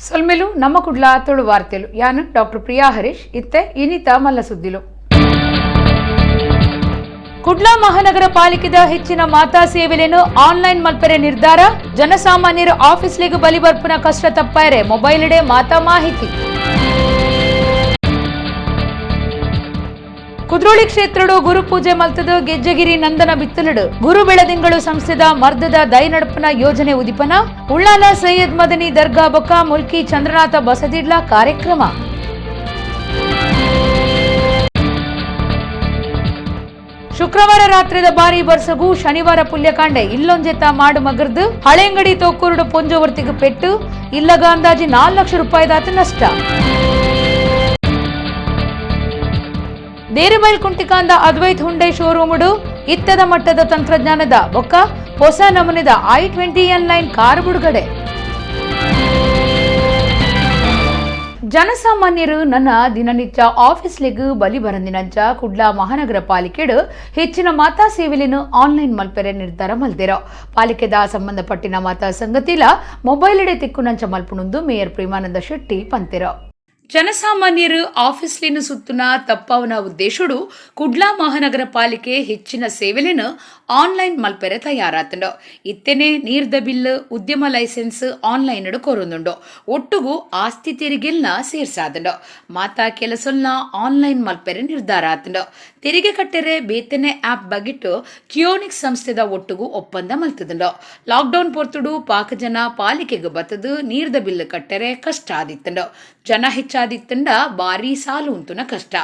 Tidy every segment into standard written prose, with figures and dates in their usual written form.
ಸೊಲ್ಮೆಲು ನಮ್ಮ ಕುಡ್ಲ ತುಳು ವಾರ್ತೆಲು ಯಾನು ಡಾಕ್ಟರ್ ಪ್ರಿಯಾ ಹರೀಶ್ ಇತ್ತೆ ಇನಿತ ಮಲ್ಲ ಸುದ್ದಿಲು. ಕುಡ್ಲ ಮಹಾನಗರ ಪಾಲಿಕೆದ ಹೆಚ್ಚಿನ ಮಾತಾ ಸೇವೆಲೇನು ಆನ್ಲೈನ್ ಮಲ್ಪೆರೆ ನಿರ್ಧಾರ. ಜನಸಾಮಾನ್ಯರ ಆಫೀಸ್ಲಿಗೆ ಬಲಿ ಬರ್ಪುನ ಕಷ್ಟ ತಪ್ಪಾಯರೆ ಮೊಬೈಲ್ಡೆ ಮಾತಾ ಮಾಹಿತಿ. ಕುದ್ರೋಳಿ ಕ್ಷೇತ್ರಡು ಗುರು ಪೂಜೆ ಮಲ್ತದ ಗೆಜ್ಜಗಿರಿ ನಂದನ ಬಿತ್ತಲಡು ಗುರು ಬೆಳದಿಂಗಳು ಸಂಸ್ಥೆದ ಮರ್ದದ ದೈನಡಪನ ಯೋಜನೆ ಉದಿಪನ. ಉಳ್ಳಾಲ ಸೈಯದ್ ಮದನಿ ದರ್ಗಾ ಬೊಕ್ಕ ಮುಲ್ಕಿ ಚಂದ್ರನಾಥ ಬಸದಿಡ್ಲ ಕಾರ್ಯಕ್ರಮ. ಶುಕ್ರವಾರ ರಾತ್ರಿದ ಬಾರಿ ಬರ್ಸಗು ಶನಿವಾರ ಪುಲ್ಯಕಾಂಡೆ ಇಲ್ಲೊಂಜೆತ್ತ ಮಾಡು ಮಗರ್ದು ಹಳೆಂಗಡಿ ತೋಕೂರುಡು ಪೊಂಜೋವರ್ತಿಗೆ ಪೆಟ್ಟು ಇಲ್ಲಗ ಅಂದಾಜಿ 4 ಲಕ್ಷ ರೂಪಾಯಿದಾತ ನಷ್ಟ. ದೇರೆಬೈಲ್ ಕುಂಟಿಕಾಂದ ಅದ್ವೈತ್ ಹುಂಡೈ ಶೋರೂಮುಡು ಇತ್ತದ ಮಟ್ಟದ ತಂತ್ರಜ್ಞಾನದ ಬೊಕ್ಕ ಹೊಸ ನಮೂನೆದ i20 ಲೈನ್ ಕಾರ್ ಬಿಡುಗಡೆ. ಜನಸಾಮಾನ್ಯರು ನನ್ನ ದಿನನಿತ್ಯ ಆಫೀಸ್ಲೆಗ್ ಬಲಿ ಬರಂದಿನಂಚ ಕುಡ್ಲ ಮಹಾನಗರ ಪಾಲಿಕೆಡು ಹೆಚ್ಚಿನ ಮಾತಾ ಸೇವೆಲೇನು ಆನ್ಲೈನ್ ಮಲ್ಪೆರೆ ನಿರ್ಧಾರ ಮಲ್ದೇರೋ. ಪಾಲಿಕೆದ ಸಂಬಂಧಪಟ್ಟಿನ ಮಾತಾ ಸಂಗತಿಲ ಮೊಬೈಲ್ಡೆ ತಿಕ್ಕುನಂಚ ಮಲ್ಪುಣುಂದು ಮೇಯರ್ ಪ್ರೇಮಾನಂದ ಶೆಟ್ಟಿ ಪಂತೆರೋ. ಜನಸಾಮಾನ್ಯರು ಆಫೀಸ್ಲಿನ ಸುತ್ತುನ ತಪ್ಪವನ ಉದ್ದೇಶುಡು ಕುಡ್ಲ ಮಹಾನಗರ ಪಾಲಿಕೆ ಹೆಚ್ಚಿನ ಸೇವೆಲೇನು ಆನ್ಲೈನ್ ಮಲ್ಪೆರೆ ತಯಾರಾತಂಡು. ಇತ್ತೆನೆ ನೀರ್ದ ಬಿಲ್ ಉದ್ಯಮ ಲೈಸೆನ್ಸ್ ಆನ್ಲೈನ್ ಕೊರೊಂದುಂಡು. ಒಟ್ಟುಗು ಆಸ್ತಿ ತೆರಿಗೆಲ್ನ ಸೇರ್ಸಾದಂಡು. ಮಾತಾ ಕೆಲಸಲ್ನ ಆನ್ಲೈನ್ ಮಲ್ಪೆರೆ ನಿರ್ಧಾರ ಆತಂಡು. ತೆರಿಗೆ ಕಟ್ಟೆರೆ ಬೇತೆನೆ ಆಪ್ ಬಗಿಟ್ಟು ಕಿಯೋನಿಕ್ ಸಂಸ್ಥೆದ ಒಟ್ಟುಗು ಒಪ್ಪಂದ ಮಲ್ತದಂಡು. ಲಾಕ್ಡೌನ್ ಪೊರ್ತುಡು ಪಾಕಜನ ಪಾಲಿಕೆಗೆ ಬತ್ತದು ನೀರ್ದ ಬಿಲ್ ಕಟ್ಟೆರೆ ಕಷ್ಟ ಆದಿತ್ತಂಡು. ಜನ ಹೆಚ್ಚಾದಿತ್ತಂಡ ಬಾರಿ ಸಾಲು ಉಂತುನ ಕಷ್ಟ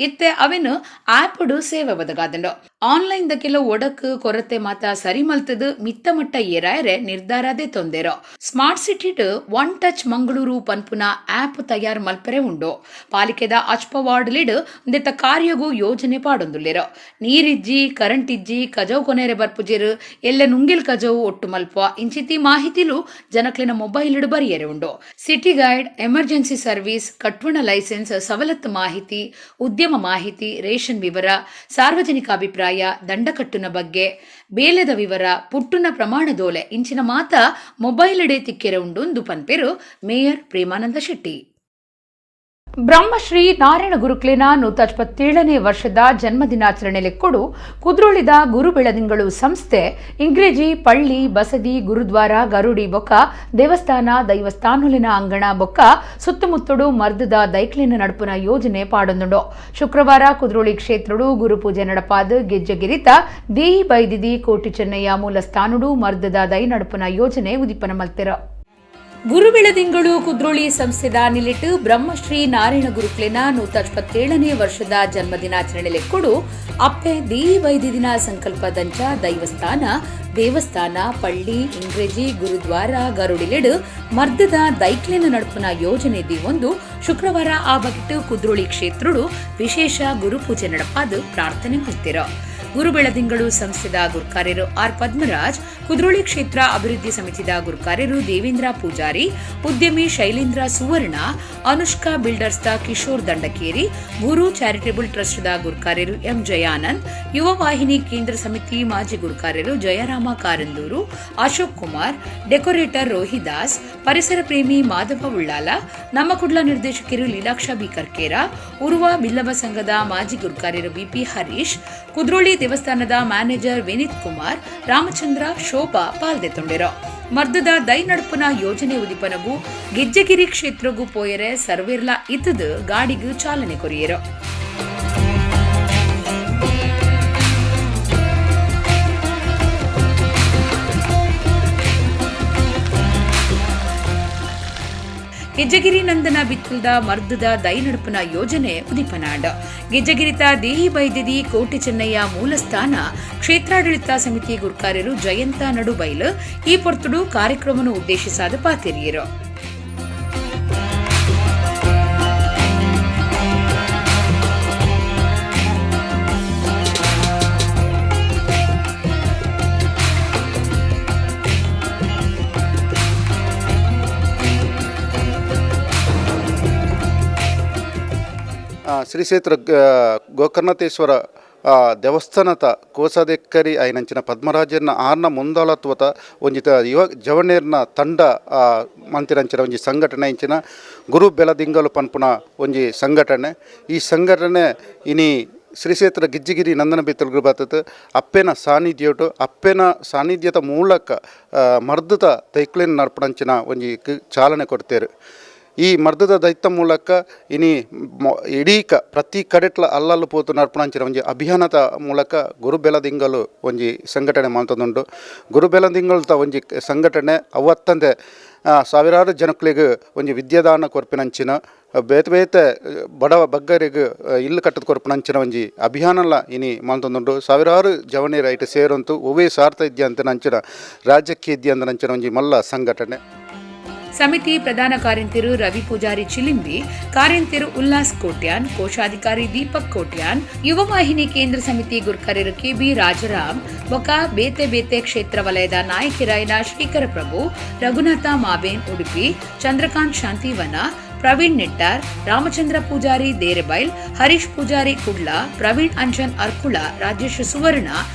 ಇತ್ತೆ ಅವೆನು ಆಪ್ಡು ಸೇವೆ ಬದಗಾದಂಡು. ಆನ್ಲೈನ್ ದ ಕೆಲವು ಒಡಕು ಕೊರತೆ ಮಾತ ಸರಿ ಮಲ್ತದು ಮಿತ್ತ ಮಟ್ಟ ಏರಾಯರೆ ನಿರ್ಧಾರದೇ ತೊಂದೆರೋ. ಸ್ಮಾರ್ಟ್ ಸಿಟಿಡ್ ಒನ್ ಟಚ್ ಮಂಗಳೂರು ಪನ್ಪುನ ಆಪ್ ತಯಾರು ಮಲ್ಪರೆ ಉಂಡು. ಪಾಲಿಕೆದ ಅಚ್ಪ ವಾರ್ಡ್ ಲಿಡ್ ಒಂದೆತ್ತ ಕಾರ್ಯಗೂ ಯೋಜನೆ ಪಾಡೊಂದುಲ್ಲೆರೋ. ನೀರಿಜ್ಜಿ ಕರೆಂಟ್ ಇಜ್ಜಿ ಕಜವು ಕೊನೆರೆ ಬರ್ಪುಜೆರು ಎಲ್ಲ ನುಂಗಿಲ್ ಕಜವು ಒಟ್ಟು ಮಲ್ಪ ಇಂಚಿತಿ ಮಾಹಿತಿಲು ಜನಕ್ಲಿನ ಮೊಬೈಲ್ ಇಡು ಬರಿಯರೆ ಉಂಡು. ಸಿಟಿ ಗೈಡ್, ಎಮರ್ಜೆನ್ಸಿ ಸರ್ವಿಸ್, ಕಟ್ವಣ ಲೈಸೆನ್ಸ್, ಸವಲತ್ತು ಮಾಹಿತಿ, ಉದ್ಯಮ ಮಾಹಿತಿ, ರೇಷನ್ ವಿವರ, ಸಾರ್ವಜನಿಕ ಅಭಿಪ್ರಾಯ, ದಂಡಕಟ್ಟುನ ಬಗ್ಗೆ, ಬೇಲೆದ ವಿವರ, ಪುಟ್ಟುನ ಪ್ರಮಾಣದೋಲೆ ಇಂಚಿನ ಮಾತ ಮೊಬೈಲ್ಡೆ ತಿಕ್ಕೆರೆ ಉಂಡು ಪನ್ಪೆರು ಮೇಯರ್ ಪ್ರೇಮಾನಂದ ಶೆಟ್ಟಿ. ಬ್ರಹ್ಮಶ್ರೀ ನಾರಾಯಣ ಗುರುಕ್ಲಿನ 157ನೇ ವರ್ಷದ ಜನ್ಮದಿನಾಚರಣೆ ಲೆಕ್ಕೊಡು ಕುದ್ರೋಳಿದ ಗುರು ಬೆಳದಿಂಗಳು ಸಂಸ್ಥೆ ಇಂಗ್ರೇಜಿ ಪಳ್ಳಿ ಬಸದಿ ಗುರುದ್ವಾರ ಗರುಡಿ ಬೊಕ್ಕ ದೇವಸ್ಥಾನ ದೈವಸ್ಥಾನುಲಿನ ಅಂಗಣ ಬೊಕ್ಕ ಸುತ್ತಮುತ್ತಡು ಮರ್ದದ ದೈಕ್ಲಿನ ನಡುಪುನ ಯೋಜನೆ ಪಾಡೊಂದುಂಡು. ಶುಕ್ರವಾರ ಕುದ್ರೋಳಿ ಕ್ಷೇತ್ರಡು ಗುರುಪೂಜೆ ನಡಪಾದ ಗೆಜ್ಜಗಿರಿತ ದೇಹಿ ಬೈದಿದಿ ಕೋಟಿ ಚೆನ್ನಯ್ಯ ಮೂಲ ಸ್ಥಾನುಡು ಮರ್ದದ ದೈ ನಡುಪುನ ಯೋಜನೆ ಉದಿಪನ ಮಲ್ತೆರ. ಗುರು ಬೆಳದಿಂಗಳು ಕುದ್ರೋಳಿ ಸಂಸ್ಥೆದ ನಿಲಿಟ್ಟು ಬ್ರಹ್ಮಶ್ರೀ ನಾರಾಯಣ ಗುರುಕ್ಲಿನ 157ನೇ ವರ್ಷದ ಜನ್ಮದಿನಾಚರಣೆ ಲೆಕ್ಕೊಡು ಅಪ್ಪೆ ದೇಹಿ ಬೈದಿದಿನ ಸಂಕಲ್ಪದಂಚ ದೈವಸ್ಥಾನ ದೇವಸ್ಥಾನ ಪಳ್ಳಿ ಇಂಗ್ರೇಜಿ ಗುರುದ್ವಾರ ಗರುಡಿಲೆಡು ಮರ್ದದ ದೈಕ್ಲಿನ ನಡುಪುನ ಯೋಜನೆ ಒಂದು ಶುಕ್ರವಾರ ಆ ಬಗೆಟ್ಟು ಕುದ್ರೋಳಿ ಕ್ಷೇತ್ರಡು ವಿಶೇಷ ಗುರುಪೂಜೆ ನಡಪಾದು ಪ್ರಾರ್ಥನೆ ಮಾಡ್ತಿರೋ. ಗುರು ಬೆಳದಿಂಗಳು ಸಂಸ್ಥೆದ ಗುರುಕಾರ್ಯರು ಆರ್ ಪದ್ಮರಾಜ್, ಕುದ್ರೋಳಿ ಕ್ಷೇತ್ರ ಅಭಿವೃದ್ಧಿ ಸಮಿತಿದ ಗುರುಕಾರ್ಯರು ದೇವೇಂದ್ರ ಪೂಜಾರಿ, ಉದ್ಯಮಿ ಶೈಲೇಂದ್ರ ಸುವರ್ಣ, ಅನುಷ್ಕಾ ಬಿಲ್ಡರ್ಸ್ದ ಕಿಶೋರ್ ದಂಡಕೇರಿ, ಗುರು ಚಾರಿಟೇಬಲ್ ಟ್ರಸ್ಟ್ದ ಗುರುಕಾರ್ಯರು ಎಂ ಜಯಾನಂದ್, ಯುವ ವಾಹಿನಿ ಕೇಂದ್ರ ಸಮಿತಿ ಮಾಜಿ ಗುರುಕಾರ್ಯರು ಜಯರಾಮ ಕಾರಂದೂರು, ಅಶೋಕ್ ಕುಮಾರ್, ಡೆಕೋರೇಟರ್ ರೋಹಿದಾಸ್, ಪರಿಸರ ಪ್ರೇಮಿ ಮಾಧವ ಉಳ್ಳಾಲ, ನಮ್ಮ ಕುಡ್ಲ ನಿರ್ದೇಶಕರು ಲೀಲಾಕ್ಷ ಬಿ ಕರ್ಕೇರ, ಉರುವ ಬಿಲ್ಲವ ಸಂಘದ ಮಾಜಿ ಗುರುಕಾರ್ಯರು ಬಿಪಿ ಹರೀಶ್, ಕುದ್ರೋಳಿ ದೇವಸ್ಥಾನದ ಮ್ಯಾನೇಜರ್ ವಿನೀತ್ ಕುಮಾರ್, ರಾಮಚಂದ್ರ, ಶೋಭಾ ಪಾಲ್ದೆತೊಂಡೆರೋ. ಮರ್ದದ ದೈ ನಡುಪುನ ಯೋಜನೆ ಉದಿಪನಗೂ ಗೆಜ್ಜಗಿರಿ ಕ್ಷೇತ್ರಗೂ ಪೋಯರೆ ಸರ್ವೇರ್ಲ ಇತ್ತದು ಗಾಡಿಗೂ ಚಾಲನೆ ಕೊರಿಯರೋ. ಗೆಜ್ಜಗಿರಿ ನಂದನ ಬಿತ್ತಲ್ದ ಮರ್ದದ ದೈ ನಡುಪುನ ಯೋಜನೆ ಉದಿಪನಾಡ. ಗೆಜ್ಜಗಿರಿತ ದೇಹಿ ಬೈದಿದಿ ಕೋಟಿ ಚೆನ್ನಯ್ಯ ಮೂಲಸ್ಥಾನ ಕ್ಷೇತ್ರಾಡಳಿತ ಸಮಿತಿ ಗುರುಕಾರ್ಯರು ಜಯಂತ ನಡುಬೈಲು ಈ ಪೊರ್ತುಡು ಕಾರ್ಯಕ್ರಮವನ್ನು ಉದ್ದೇಶಿಸಾದ ಪಾತಿರಿಯರು. ಶ್ರೀ ಕ್ಷೇತ್ರ ಗೋಕರ್ಣೇಶ್ವರ ದೇವಸ್ಥಾನದ ಕೋಸಾದೆಕ್ಕರಿ ಐನಂಚಿನ ಪದ್ಮರಾಜನ ಆರ್ನ ಮುಂದಾಳತ್ವದ ಒಂಜಿ ಯುವ ಜವನೇರ್ನ ತಂಡ ಮಂತಿರಂಚಿನ ಒಂಜಿ ಸಂಘಟನೆ ಇಂಚಿನ ಗುರು ಬೆಳದಿಂಗಲು ಪನ್ಪುನ ಒಂಜಿ ಸಂಘಟನೆ. ಈ ಸಂಘಟನೆ ಇನಿ ಶ್ರೀ ಕ್ಷೇತ್ರ ಗಿಜ್ಜಿಗಿರಿ ನಂದನ ಬಿತ್ತಲ್ಗು ಬರ್ತದೆ. ಅಪ್ಪೆನ ಸಾನ್ನಿಧ್ಯೋಟು ಅಪ್ಪೆನ ಸಾನ್ನಿಧ್ಯದ ಮೂಲಕ ಮರ್ದದ ದೈಕ್ಲಿನ ನಡ್ಪಣಂಚಿನ ಒಂಜಿ ಚಾಲನೆ ಕೊಡ್ತೇರು. ಈ ಮರ್ದದ ದೈತ್ಯ ಮೂಲಕ ಇನಿ ಇಡೀ ಪ್ರತಿ ಕಡೆಟ್ಲ ಅಲ್ಲಲ್ಲಿ ಪೋತು ನಡ್ಪಣಂಚಿನ ಒಂಜಿ ಅಭಿಯಾನದ ಮೂಲಕ ಗುರು ಬೆಳದಿಂಗಲು ಒಂಜಿ ಸಂಘಟನೆ ಮಾಡ್ತದುಂಡು. ಗುರು ಬೆಳದಿಂಗಲ್ದ ಒಂಜಿ ಸಂಘಟನೆ ಅವತ್ತಂದೆ ಸಾವಿರಾರು ಜನಕ್ಲಿಗೆ ಒಂಜಿ ವಿದ್ಯಾದಾನ ಕೊರ್ಪಿನಂಚಿನ ಬೇತೆ ಬೇತೆ ಬಡವ ಬಗ್ಗರಿಗೆ ಇಲ್ಲು ಕಟ್ಟದ ಕೊರ್ಪಿನಂಚಿನ ಒಂಜಿ ಅಭಿಯಾನಲ ಇನಿ ಮಾಡ್ತದುಂಡು. ಸಾವಿರಾರು ಜವನೀರು ಐಟು ಸೇರಂತು ಒವೇ ಸಾರ್ಥ ಇದ್ಯ ಅಂತ ನಂಚಿನ ರಾಜ್ಯಕ್ಕೆ ಇದ್ಯ ಅಂತ ನಂಚಿನ ಒಂಜಿ ಮಲ್ಲ ಸಂಘಟನೆ. ಸಮಿತಿ ಪ್ರಧಾನ ಕಾರ್ಯಂತಿರು ರವಿ ಪೂಜಾರಿ ಚಿಲಿಂಬಿ, ಕಾರ್ಯಂತಿರು ಉಲ್ಲಾಸ್ ಕೋಟ್ಯಾನ್, ಕೋಶಾಧಿಕಾರಿ ದೀಪಕ್ ಕೋಟ್ಯಾನ್, ಯುವ ವಾಹಿನಿ ಕೇಂದ್ರ ಸಮಿತಿ ಗುರ್ಕರಿರು ಕೆಬಿ ರಾಜರಾಮ್, ಬೊಕ ಬೇತೆ ಬೇತೆ ಕ್ಷೇತ್ರ ವಲಯದ ನಾಯಕಿರಾಯನ ಶ್ರೀಕರ ಪ್ರಭು, ರಘುನಾಥ ಮಾಬೇನ್ ಉಡುಪಿ, ಚಂದ್ರಕಾಂತ್ ಶಾಂತಿವನ, ಪ್ರವೀಣ್ ನಿಟ್ಟಾರ್, ರಾಮಚಂದ್ರ ಪೂಜಾರಿ ದೇರೆಬೈಲ್, ಹರೀಶ್ ಪೂಜಾರಿ ಕುಡ್ಲ, ಪ್ರವೀಣ್ ಅಂಜನ್ ಅರ್ಕುಳ, ರಾಜೇಶ್ ಸುವರ್ಣ,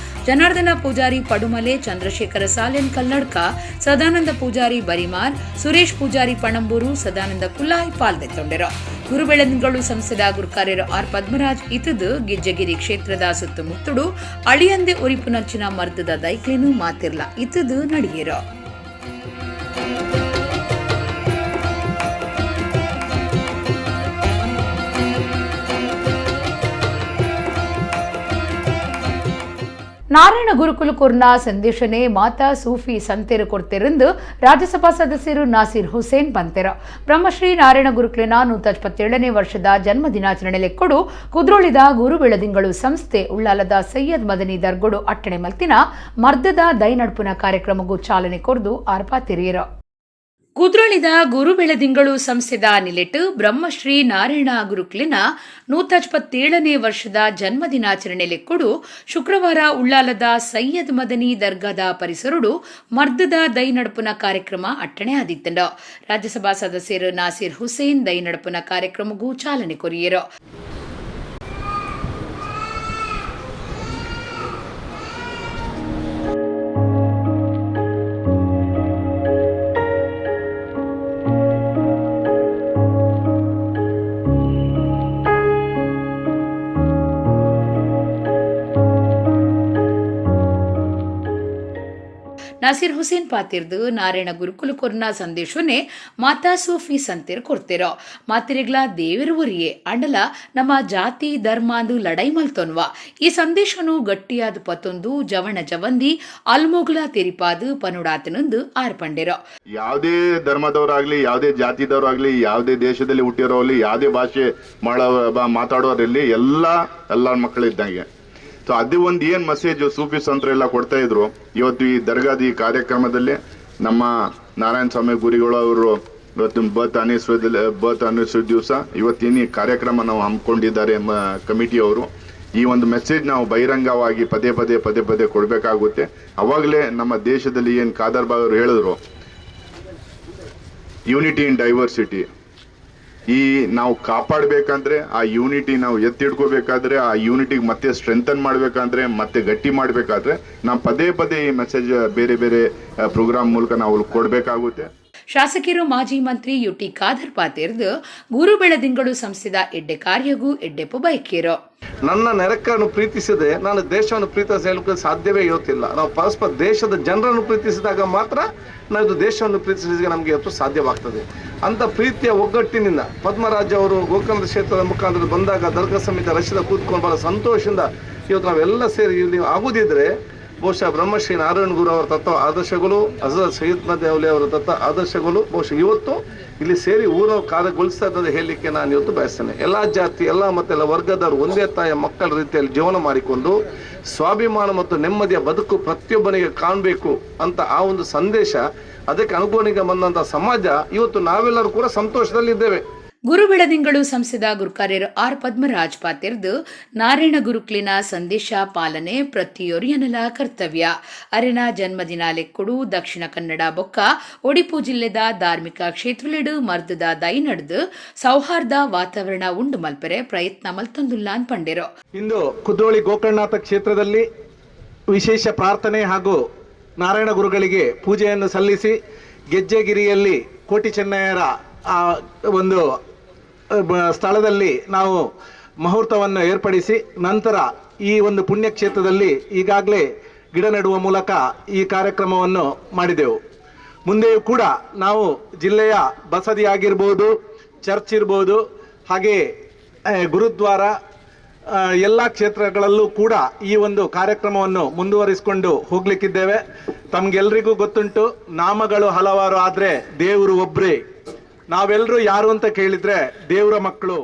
ಜನಾರ್ದನ ಪೂಜಾರಿ ಪಡುಮಲೆ, ಚಂದ್ರಶೇಖರ ಸಾಲೆನ್ ಕಲ್ಲಡ್ಕ, ಸದಾನಂದ ಪೂಜಾರಿ ಬರಿಮಾರ್, ಸುರೇಶ್ ಪೂಜಾರಿ ಪಣಂಬೂರು, ಸದಾನಂದ ಕುಲ್ಲಾಯ್ ಪಾಲ್ದೆತ್ತೊಂಡೆರು. ಗುರುಬೆಳದಿಂಗಳು ಸಂಸದ ಗುರುಕಾರ್ಯರು ಆರ್ ಪದ್ಮರಾಜ್ ಇತದು ಗಿಜ್ಜಗಿರಿ ಕ್ಷೇತ್ರದ ಸುತ್ತಮುತ್ತಡು ಅಳಿಯಂದೆ ಉರಿಪುನಂಚಿನ ಮರ್ದದ ದೈಕ್ಲೇನು ಮಾತಿರ್ಲ ಇತದು ನಡಿಗೆರು. ನಾರಾಯಣ ಗುರುಕುಲ ಕುರ್ನ ಸಂದೇಶನೆ ಮಾತಾ ಸೂಫಿ ಸಂತೆರು ಕೊಡ್ತಿರಂದು ರಾಜ್ಯಸಭಾ ಸದಸ್ಯರು ನಾಸಿರ್ ಹುಸೇನ್ ಬಂತೆರ. ಬ್ರಹ್ಮಶ್ರೀ ನಾರಾಯಣ ಗುರುಕುಲಿನ 157ನೇ ವರ್ಷದ ಜನ್ಮ ದಿನಾಚರಣೆಲೆಕ್ಕೊಡು ಕುದ್ರೋಳಿದ ಗುರು ಬೆಳದಿಂಗಳು ಸಂಸ್ಥೆ ಉಳ್ಳಾಲದ ಸೈಯದ್ ಮದನಿ ದರ್ಗೊಡು ಅಟ್ಟಣೆ ಮಲ್ತಿನ ಮರ್ದದ ದೈನಡ್ಪುನ ಕಾರ್ಯಕ್ರಮಗೂ ಚಾಲನೆ ಕೊರ್ದು ಆರ್ಪಾತಿರಿಯರು. ಕುದ್ರೋಳಿದ ಗುರು ಬೆಳದಿಂಗಳು ಸಂಸ್ಥೆದ ನಿಲೆಟ್ಟು ಬ್ರಹ್ಮಶ್ರೀ ನಾರಾಯಣ ಗುರುಕುಲಿನ 157ನೇ ವರ್ಷದ ಜನ್ಮ ದಿನಾಚರಣೆಲೆಕ್ಕೊಡು ಶುಕ್ರವಾರ ಉಳ್ಳಾಲದ ಸೈಯದ್ ಮದನಿ ದರ್ಗಾದ ಪರಿಸರಡು ಮರ್ದದ ದೈನಡ್ಪುನ ಕಾರ್ಯಕ್ರಮ ಅಟ್ಟಣೆ ಆದಿತ್ತಂಡ. ರಾಜ್ಯಸಭಾ ಸದಸ್ಯರು ನಾಸಿರ್ ಹುಸೇನ್ ದೈನಡ್ಪುನ ಕಾರ್ಯಕ್ರಮಗೂ ಚಾಲನೆ ಕೊರಿಯರು. ನಾಸಿರ್ ಹುಸೇನ್ ಪಾತಿರ್ದು ನಾರಾಯಣ ಗುರುಕುಲ ಕೊರ್ನ ಸಂದೇಶನೆ ಮಾತಾ ಸೂಫಿ ಸಂತೇರ್ ಕೊಡ್ತಿರೋ. ಮಾತಿರೆಗ್ಲ ದೇವಿರುವರಿಯೇ ಅಂಡಲ ನಮ್ಮ ಜಾತಿ ಧರ್ಮಾಂದು ಲಡೈ ಮಲ್ತೊನ್ವಾ. ಈ ಸಂದೇಶನು ಗಟ್ಟಿಯಾದ ಪತ್ತೊಂದು ಜವಣ ಜವಂದಿ ಅಲ್ಮೋಗ್ಲ ತೆರಿಪಾದು ಪನುಡಾತನೊಂದು ಆರ್ಪಂಡೆರೋ. ಯಾವುದೇ ಧರ್ಮದವರಾಗ್ಲಿ, ಯಾವುದೇ ಜಾತಿದವರಾಗ್ಲಿ, ಯಾವುದೇ ದೇಶದಲ್ಲಿ ಹುಟ್ಟಿರೋಲಿ, ಯಾವುದೇ ಭಾಷೆ ಮಾತಾಡೋರಲ್ಲಿ ಎಲ್ಲ ಮಕ್ಕಳಿದ್ದಂಗೆ. ಸೊ ಅದು ಒಂದು ಏನು ಮೆಸೇಜ್ ಸೂಫಿ ಸಂತರೆಲ್ಲ ಕೊಡ್ತಾ ಇದ್ರು. ಇವತ್ತು ಈ ದರ್ಗಾದ ಈ ಕಾರ್ಯಕ್ರಮದಲ್ಲಿ ನಮ್ಮ ನಾರಾಯಣ ಸ್ವಾಮಿ ಗುರಿಗಳು ಅವರು ಇವತ್ತು ಬರ್ತ್ ಆನಿವರ್ಸರಿ ದಿವಸ ಇವತ್ತಿನ ಈ ಕಾರ್ಯಕ್ರಮ ನಾವು ಹಮ್ಮಿಕೊಂಡಿದ್ದಾರೆ ಕಮಿಟಿಯವರು. ಈ ಒಂದು ಮೆಸೇಜ್ ನಾವು ಬಹಿರಂಗವಾಗಿ ಪದೇ ಪದೇ ಕೊಡಬೇಕಾಗುತ್ತೆ. ಅವಾಗಲೇ ನಮ್ಮ ದೇಶದಲ್ಲಿ ಏನು ಖಾದರ್ ಬಾಗ್ ಅವರು ಹೇಳಿದ್ರು, ಯೂನಿಟಿ ಇನ್ ಡೈವರ್ಸಿಟಿ, ಈ ನಾವು ಕಾಪಾಡಬೇಕಂದ್ರೆ ಆ ಯೂನಿಟಿ ನಾವು ಎತ್ತಿಡ್ಕೋಬೇಕಾದ್ರೆ, ಆ ಯೂನಿಟಿಗೆ ಮತ್ತೆ ಸ್ಟ್ರೆಂಥನ್ ಮಾಡಬೇಕಂದ್ರೆ, ಮತ್ತೆ ಗಟ್ಟಿ ಮಾಡಬೇಕಾದ್ರೆ ನಾವು ಪದೇ ಈ ಮೆಸೇಜ್ ಬೇರೆ ಪ್ರೋಗ್ರಾಮ್ ಮೂಲಕ ನಾವು ಕೊಡಬೇಕಾಗುತ್ತೆ. ಶಾಸಕರು ಮಾಜಿ ಮಂತ್ರಿ ಯುಟಿ ಖಾದರ್ ಪಾತಿರ್ದು ಗುರು ಬೆಳದಿಂಗಳು ಸಂಸ್ಥೆದ ಎಡ್ಡೆ ಕಾರ್ಯಗೂ ಎಡ್ಡೆಪ್ಪು ಬಯಕೇರೋ. ನನ್ನ ನೆರೆಕನ್ನು ಪ್ರೀತಿಸದೆ ನಾನು ದೇಶವನ್ನು ಪ್ರೀತಿಸಲಿಕ್ಕೆ ಸಾಧ್ಯವೇ ಇರುತ್ತಿಲ್ಲ. ನಾವು ಪರಸ್ಪರ ದೇಶದ ಜನರನ್ನು ಪ್ರೀತಿಸಿದಾಗ ಮಾತ್ರ ನಾವು ದೇಶವನ್ನು ಪ್ರೀತಿಸಲಿಕ್ಕೆ ನಮಗೆ ಇವತ್ತು ಸಾಧ್ಯವಾಗ್ತದೆ. ಅಂತ ಪ್ರೀತಿಯ ಒಗ್ಗಟ್ಟಿನಿಂದ ಪದ್ಮರಾಜ ಅವರು ಗೋಕರ್ಣ ಕ್ಷೇತ್ರದ ಮುಖಾಂತರ ಬಂದಾಗ ದರ್ಗಾ ಸಮಿತಿ ರಶೀದ ಕೂತ್ಕೊಂಡು ಬಹಳ ಸಂತೋಷದಿಂದ ಇವತ್ತು ನಾವೆಲ್ಲ ಸೇರಿ ಇಲ್ಲಿ ಆಗುದಿದ್ರೆ ಬಹುಶಃ ಬ್ರಹ್ಮಶ್ರೀ ನಾರಾಯಣ ಗುರು ಅವರ ತತ್ವ ಆದರ್ಶಗಳು, ಹಜರತ್ ಸೈಯದ್ ಮದನಿ ಅವರ ತತ್ವ ಆದರ್ಶಗಳು ಬಹುಶಃ ಇವತ್ತು ಇಲ್ಲಿ ಸೇರಿ ಊರ ಕಾರ್ಯಗೊಳಿಸ್ತಾ ಇದ್ದದ್ದು ಹೇಳಲಿಕ್ಕೆ ನಾನು ಇವತ್ತು ಬಯಸ್ತೇನೆ. ಎಲ್ಲ ಜಾತಿ, ಎಲ್ಲ ಮತ್ತು ಎಲ್ಲ ವರ್ಗದವರು ಒಂದೇ ತಾಯಿಯ ಮಕ್ಕಳ ರೀತಿಯಲ್ಲಿ ಜೀವನ ಮಾಡಿಕೊಂಡು ಸ್ವಾಭಿಮಾನ ಮತ್ತು ನೆಮ್ಮದಿಯ ಬದುಕು ಪ್ರತಿಯೊಬ್ಬನಿಗೆ ಕಾಣಬೇಕು ಅಂತ ಆ ಒಂದು ಸಂದೇಶ, ಅದಕ್ಕೆ ಅನುಗುಣವಾಗಿ ಬಂದಂಥ ಸಮಾಜ ಇವತ್ತು ನಾವೆಲ್ಲರೂ ಕೂಡ ಸಂತೋಷದಲ್ಲಿದ್ದೇವೆ. ಗುರುಬೆಳದಿಂಗಳು ಸಂಸ್ಥೆದ ಗುರುಕಾರ್ಯರು ಆರ್ ಪದ್ಮರಾಜ್ ಪಾತಿರ್ದು ನಾರಾಯಣ ಗುರುಕ್ಲಿನ ಸಂದೇಶ ಪಾಲನೆ ಪ್ರತಿಯೊರಿಯನಲ ಕರ್ತವ್ಯ ಅರಿನ ಜನ್ಮದಿನ ಲೆಕ್ಕುಡು ದಕ್ಷಿಣ ಕನ್ನಡ ಬೊಕ್ಕ ಒಡಿಪು ಜಿಲ್ಲೆದ ಧಾರ್ಮಿಕ ಕ್ಷೇತ್ರಲಿಡು ಮರ್ದದ ದೈ ನಡೆದು ಸೌಹಾರ್ದ ವಾತಾವರಣ ಉಂಡು ಮಲ್ಪರೆ ಪ್ರಯತ್ನ ಮಲ್ತೊಂದುಲ್ಲಾನ್ ಪಂಡಿರು. ಇಂದು ಕುದ್ರೋಳಿ ಗೋಕರ್ಣನಾಥ ಕ್ಷೇತ್ರದಲ್ಲಿ ವಿಶೇಷ ಪ್ರಾರ್ಥನೆ ಹಾಗೂ ನಾರಾಯಣ ಗುರುಗಳಿಗೆ ಪೂಜೆಯನ್ನು ಸಲ್ಲಿಸಿ ಗೆಜ್ಜೆಗಿರಿಯಲ್ಲಿ ಕೋಟಿ ಚೆನ್ನಯ್ಯರ ಒಂದು ಸ್ಥಳದಲ್ಲಿ ನಾವು ಮುಹೂರ್ತವನ್ನು ಏರ್ಪಡಿಸಿ ನಂತರ ಈ ಒಂದು ಪುಣ್ಯಕ್ಷೇತ್ರದಲ್ಲಿ ಈಗಾಗಲೇ ಗಿಡ ನೆಡುವ ಮೂಲಕ ಈ ಕಾರ್ಯಕ್ರಮವನ್ನು ಮಾಡಿದೆವು. ಮುಂದೆಯೂ ಕೂಡ ನಾವು ಜಿಲ್ಲೆಯ ಬಸದಿ ಆಗಿರ್ಬೋದು, ಚರ್ಚ್ ಇರ್ಬೋದು, ಹಾಗೆ ಗುರುದ್ವಾರ ಎಲ್ಲ ಕ್ಷೇತ್ರಗಳಲ್ಲೂ ಕೂಡ ಈ ಒಂದು ಕಾರ್ಯಕ್ರಮವನ್ನು ಮುಂದುವರಿಸಿಕೊಂಡು ಹೋಗ್ಲಿಕ್ಕಿದ್ದೇವೆ. ತಮಗೆಲ್ರಿಗೂ ಗೊತ್ತುಂಟು, ನಾಮಗಳು ಹಲವಾರು ಆದರೆ ದೇವರು ಒಬ್ಬರೇ. ನಾವೆಲ್ಲರೂ ಯಾರು ಅಂತ ಕೇಳಿದ್ರೆ ದೇವರ ಮಕ್ಕಳು.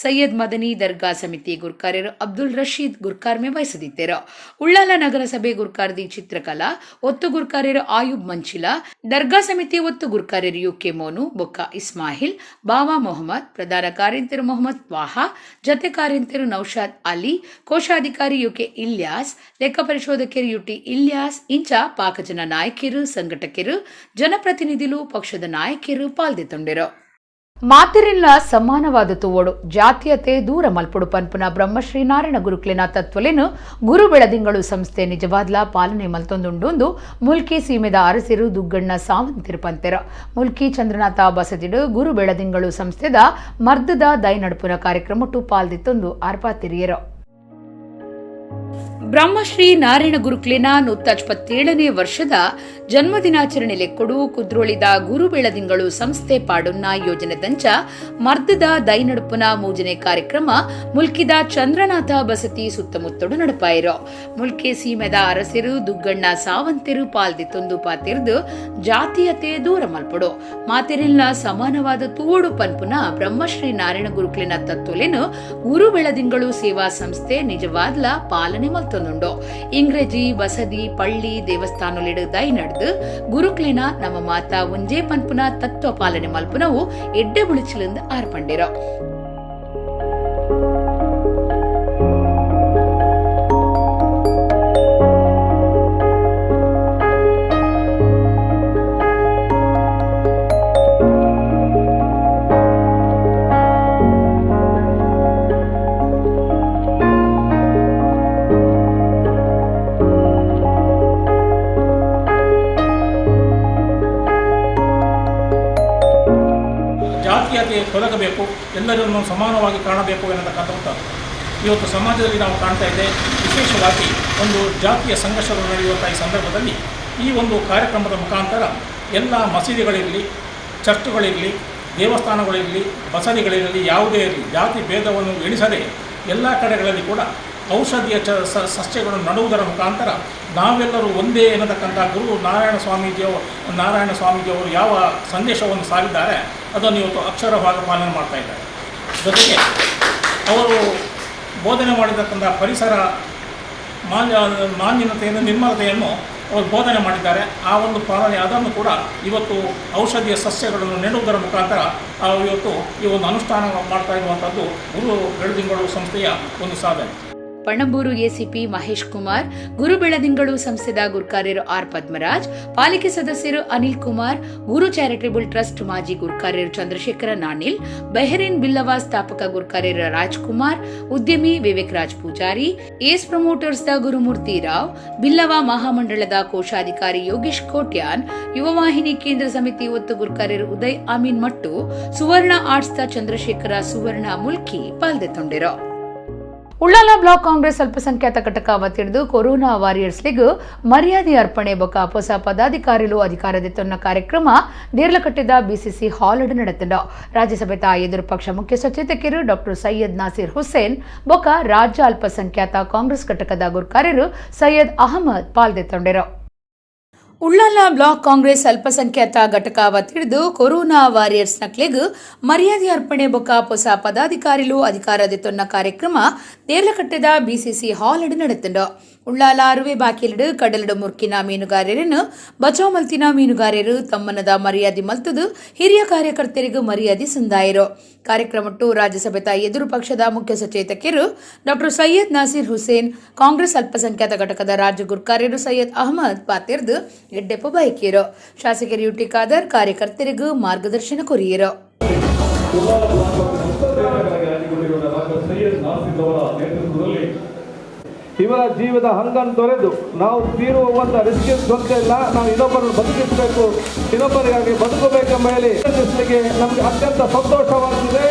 ಸೈಯದ್ ಮದನಿ ದರ್ಗಾ ಸಮಿತಿ ಗುರ್ಕಾರ್ಯರು ಅಬ್ದುಲ್ ರಶೀದ್ ಗುರ್ಕಾರ್ಮೆ ವಹಿಸದಿದ್ದರು. ಉಳ್ಳಾಲ ನಗರಸಭೆ ಗುರ್ಕಾರ್ದಿ ಚಿತ್ರಕಲಾ ಒತ್ತು ಗುರ್ಕಾರ್ಯರು ಆಯುಬ್ ಮಂಚಿಲ, ದರ್ಗಾ ಸಮಿತಿ ಒತ್ತು ಗುರ್ಕಾರ್ಯರು ಯುಕೆ ಮೋನು ಬೊಕ್ಕ ಇಸ್ಮಾಹಿಲ್, ಬಾವಾ ಮೊಹಮ್ಮದ್, ಪ್ರಧಾನ ಕಾರ್ಯಂತರು ಮೊಹಮ್ಮದ್ ವಾಹಾ, ಜತೆ ಕಾರ್ಯಂತರು ನೌಶಾದ್ ಅಲಿ, ಕೋಶಾಧಿಕಾರಿ ಯುಕೆ ಇಲ್ಯಾಸ್, ಲೆಕ್ಕ ಪರಿಶೋಧಕರು ಯುಟಿ ಇಲ್ಯಾಸ್ ಇಂಚ ಪಾಕಜನ ನಾಯಕಿಯರು, ಸಂಘಟಕರು, ಜನಪ್ರತಿನಿಧಿಗಳು, ಪಕ್ಷದ ನಾಯಕಿಯರು ಪಾಲ್ಗೊಂಡಿರು. ಮಾತಿರಿಲ್ಲ ಸಮಾನವಾದ ತೂವಡು ಜಾತೀಯತೆ ದೂರ ಮಲ್ಪಡು ಪನ್ಪುನ ಬ್ರಹ್ಮಶ್ರೀ ನಾರಾಯಣ ಗುರುಕ್ಲಿನ ತತ್ವಲೆನು ಗುರು ಬೆಳದಿಂಗಳು ಸಂಸ್ಥೆ ನಿಜವಾದ್ಲ ಪಾಲನೆ ಮಲ್ತೊಂದುಂಡು ಮುಲ್ಕಿ ಸೀಮೆದ ಅರಸಿರು ದುಗ್ಗಣ್ಣ ಸಾವಂತಿರು ಪಂತೆರ ಮುಲ್ಕಿ ಚಂದ್ರನಾಥ ಬಸದಿಡು ಗುರು ಬೆಳದಿಂಗಳು ಸಂಸ್ಥೆದ ಮರ್ದದ ದೈ ನಡುಪುನ ಕಾರ್ಯಕ್ರಮಟ್ಟು ಪಾಲ್ದಿತ್ತೊಂದು ಆರ್ಪಾತಿರಿಯರು. ಬ್ರಹ್ಮಶ್ರೀ ನಾರಾಯಣ ಗುರುಕ್ಲಿನ 157ನೇ ವರ್ಷದ ಜನ್ಮದಿನಾಚರಣೆ ಲೆಕ್ಕೊಡು ಕುದ್ರೋಳಿದ ಗುರು ಬೆಳದಿಂಗಳು ಸಂಸ್ಥೆ ಪಾಡುನ್ನ ಯೋಜನೆದಂಚ ಮರ್ದದ ದೈನಡುಪುನ ಮೂಜನೆ ಕಾರ್ಯಕ್ರಮ ಮುಲ್ಕಿದ ಚಂದ್ರನಾಥ ಬಸತಿ ಸುತ್ತಮುತ್ತಡು ನಡಪಾಯಿರೋ. ಮುಲ್ಕಿ ಸೀಮೆದ ಅರಸಿರು ದುಗ್ಗಣ್ಣ ಸಾವಂತಿರು ಪಾಲ್ದಿತ್ತೊಂದು ಪಾತಿರ್ದು ಜಾತೀಯತೆ ದೂರ ಮಲ್ಪಡು ಮಾತಿರಿಲ್ನ ಸಮಾನವಾದ ತೂವಡು ಪನ್ಪುನ ಬ್ರಹ್ಮಶ್ರೀ ನಾರಾಯಣ ಗುರುಕ್ಲಿನ ತತ್ವಲೆನು ಗುರು ಬೆಳದಿಂಗಳು ಸೇವಾ ಸಂಸ್ಥೆ ನಿಜವಾದ್ಲ ಪಾಲನೆ ಮಲ್ತೊಂದುಂಡು. ಇಂಗ್ರೆಜಿ ಬಸದಿ ಪಳ್ಳಿ ದೇವಸ್ಥಾನಲಿಡು ದೈ ನಡೆದು ಗುರುಕ್ಲಿನ ನಮ್ಮ ಮಾತಾ ಒಂಜೇ ಪನ್ಪುನ ತತ್ವ ಪಾಲನೆ ಮಲ್ಪುನವು ಎಡ್ಡೆ ಬುಳಿಚಿಲಿಂದ ಆರ್ಪಂಡಿರೋ. ಜಾತೀಯತೆ ತೊಲಗಬೇಕು, ಎಲ್ಲರನ್ನು ಸಮಾನವಾಗಿ ಕಾಣಬೇಕು ಎನ್ನತಕ್ಕಂಥದ್ದು ಇವತ್ತು ಸಮಾಜದಲ್ಲಿ ನಾವು ಕಾಣ್ತಾ ಇದ್ದೆ. ವಿಶೇಷವಾಗಿ ಒಂದು ಜಾತಿಯ ಸಂಘರ್ಷಗಳು ನಡೆಯುವಂಥ ಈ ಸಂದರ್ಭದಲ್ಲಿ ಈ ಒಂದು ಕಾರ್ಯಕ್ರಮದ ಮುಖಾಂತರ ಎಲ್ಲ ಮಸೀದಿಗಳಿರಲಿ, ಚರ್ಚ್ಗಳಿರಲಿ, ದೇವಸ್ಥಾನಗಳಿರಲಿ, ಬಸದಿಗಳಿರಲಿ, ಯಾವುದೇ ಇರಲಿ ಜಾತಿ ಭೇದವನ್ನು ಎಣಿಸದೆ ಎಲ್ಲ ಕಡೆಗಳಲ್ಲಿ ಕೂಡ ಔಷಧೀಯ ಸಸ್ಯಗಳನ್ನು ನಡುವುದರ ಮುಖಾಂತರ ನಾವೆಲ್ಲರೂ ಒಂದೇ ಎನ್ನತಕ್ಕಂಥ ಗುರು ನಾರಾಯಣ ಸ್ವಾಮೀಜಿಯವರು ಯಾವ ಸಂದೇಶವನ್ನು ಸಾರಿದ್ದಾರೆ ಅದನ್ನು ಇವತ್ತು ಅಕ್ಷರಭಾಗ ಪಾಲನೆ ಮಾಡ್ತಾ ಇದ್ದಾರೆ. ಜೊತೆಗೆ ಅವರು ಬೋಧನೆ ಮಾಡಿರ್ತಕ್ಕಂಥ ಪರಿಸರ ಮಾಲಿನ್ಯತೆಯನ್ನು ನಿರ್ಮಲತೆಯನ್ನು ಅವರು ಬೋಧನೆ ಮಾಡಿದ್ದಾರೆ. ಆ ಒಂದು ಪಾಲನೆ ಅದನ್ನು ಕೂಡ ಇವತ್ತು ಔಷಧೀಯ ಸಸ್ಯಗಳನ್ನು ನೆಡುವುದರ ಮುಖಾಂತರ ಇವತ್ತು ಈ ಒಂದು ಅನುಷ್ಠಾನ ಮಾಡ್ತಾ ಇರುವಂಥದ್ದು ಗುರು ಬೆಳದಿಂಗಳು ಸಂಸ್ಥೆಯ ಒಂದು ಸಾಧನೆ. ಪಣಂಬೂರು ಎಸಿಪಿ ಮಹೇಶ್ ಕುಮಾರ್, ಗುರು ಬೆಳದಿಂಗಳು ಸಂಸ್ಥೆದ ಗುರುಕಾರ್ಯರು ಆರ್ ಪದ್ಮರಾಜ್, ಪಾಲಿಕೆ ಸದಸ್ಯರು ಅನಿಲ್ ಕುಮಾರ್, ಗುರು ಚಾರಿಟೇಬಲ್ ಟ್ರಸ್ಟ್ ಮಾಜಿ ಗುರುಕಾರ್ಯರು ಚಂದ್ರಶೇಖರ ನಾನಿಲ್, ಬೆಹರಿನ್ ಬಿಲ್ಲವ ಸ್ಥಾಪಕ ಗುರುಕಾರ್ಯರು ರಾಜ್ಕುಮಾರ್, ಉದ್ಯಮಿ ವಿವೇಕ್ ರಾಜ್ ಪೂಜಾರಿ, ಏಸ್ ಪ್ರಮೋಟರ್ಸ್ ದ ಗುರುಮೂರ್ತಿ ರಾವ್, ಬಿಲ್ಲವ ಮಹಾಮಂಡಳದ ಕೋಶಾಧಿಕಾರಿ ಯೋಗೇಶ್ ಕೋಟ್ಯಾನ್, ಯುವವಾಹಿನಿ ಕೇಂದ್ರ ಸಮಿತಿ ಒತ್ತು ಗುರುಕಾರ್ಯರು ಉದಯ್ ಅಮೀನ್ ಮಟ್ಟು, ಸುವರ್ಣ ಆರ್ಟ್ಸ್ ದ ಚಂದ್ರಶೇಖರ ಸುವರ್ಣ ಮುಲ್ಕಿ ಪಾಲ್ಗೊಂಡಿರೋ. ಉಳ್ಳಾಲ ಬ್ಲಾಕ್ ಕಾಂಗ್ರೆಸ್ ಅಲ್ಪಸಂಖ್ಯಾತ ಘಟಕ ವತಿರ್ದು ಕೊರೋನಾ ವಾರಿಯರ್ಸ್ ಲೀಗ್ ಮರ್ಯಾದೆ ಅರ್ಪಣೆ ಬೊಕ್ಕ ಹೊಸ ಪದಾಧಿಕಾರಿಗಳು ಅಧಿಕಾರದೆತ್ತೊನ್ನ ಕಾರ್ಯಕ್ರಮ ದೇರ್ಲಕಟ್ಟೆದ ಬಿಸಿಸಿ ಹಾಲ್ ನಡೆತಿದ್ದ. ರಾಜ್ಯಸಭೆದ ಎದುರು ಪಕ್ಷ ಮುಖ್ಯ ಸಚೇತಕರು ಡಾಕ್ಟರ್ ಸೈಯದ್ ನಾಸಿರ್ ಹುಸೇನ್ ಬೊಕ್ಕ ರಾಜ್ಯ ಅಲ್ಪಸಂಖ್ಯಾತ ಕಾಂಗ್ರೆಸ್ ಘಟಕದ ಗುರುಕಾರ್ಯರು ಸೈಯದ್ ಅಹಮದ್ ಪಾಲ್ಗೊಂಡಿರು. ಉಳ್ಳಾಲ ಬ್ಲಾಕ್ ಕಾಂಗ್ರೆಸ್ ಅಲ್ಪಸಂಖ್ಯಾತ ಘಟಕ ತಿಳಿದು ಕೊರೋನಾ ವಾರಿಯರ್ಸ್ ನಕ್ಲೆಗ್ ಮರ್ಯಾದೆ ಅರ್ಪಣೆ ಬೊಕ್ಕ ಹೊಸ ಪದಾಧಿಕಾರಿಲು ಅಧಿಕಾರದೆತ್ತೊನ್ನ ಕಾರ್ಯಕ್ರಮ ದೇರ್ಲಕಟ್ಟೆದ ಬಿಸಿಸಿ ಹಾಲ್ ಅಡು ನಡೆತುಂಡು. ಉಳ್ಳಾಲ ಅರುವೆ ಬಾಕಿಲಿಡು ಕಡಲಡು ಮುರ್ಕಿನ ಮೀನುಗಾರರನ್ನು ಬಚಾವ್ ಮಲ್ತಿನ ಮೀನುಗಾರರು ತಮ್ಮನದ ಮರ್ಯಾದೆ ಮಲ್ತದು ಹಿರಿಯ ಕಾರ್ಯಕರ್ತರಿಗೂ ಮರ್ಯಾದೆ ಸಂದಾಯರು. ಕಾರ್ಯಕ್ರಮಟ್ಟು ರಾಜ್ಯಸಭೆತ ಎದುರು ಪಕ್ಷದ ಮುಖ್ಯ ಸಚೇತಕರು ಡಾಕ್ಟರ್ ಸೈಯದ್ ನಾಸೀರ್ ಹುಸೇನ್, ಕಾಂಗ್ರೆಸ್ ಅಲ್ಪಸಂಖ್ಯಾತ ಘಟಕದ ರಾಜ್ಯ ಗುರ್ಕಾರ್ಯರು ಸೈಯದ್ ಅಹಮದ್ ಪಾತಿರ್ದು ಎಡ್ಡೆಪ್ಪ ಬೈಕಿಯರು. ಶಾಸಕರು ಯುಟಿ ಖಾದರ್ ಕಾರ್ಯಕರ್ತರಿಗೂ ಮಾರ್ಗದರ್ಶನ ಕೊರಿಯರು. ಇವರ ಜೀವದ ಹಂಗನ್ನು ತೊರೆದು ನಾವು ತೀರುವಂತ ರಿಸ್ಕ್ ಸ್ವಂತ ಇಲ್ಲ, ನಾವು ಇನ್ನೊಬ್ಬರನ್ನು ಬದುಕಿಸಬೇಕು, ಇನ್ನೊಬ್ಬರಿಗಾಗಿ ಬದುಕಬೇಕೆಂಬ ಹೇಳಿ ನಮಗೆ ಅತ್ಯಂತ ಸಂತೋಷವಾಗುತ್ತದೆ.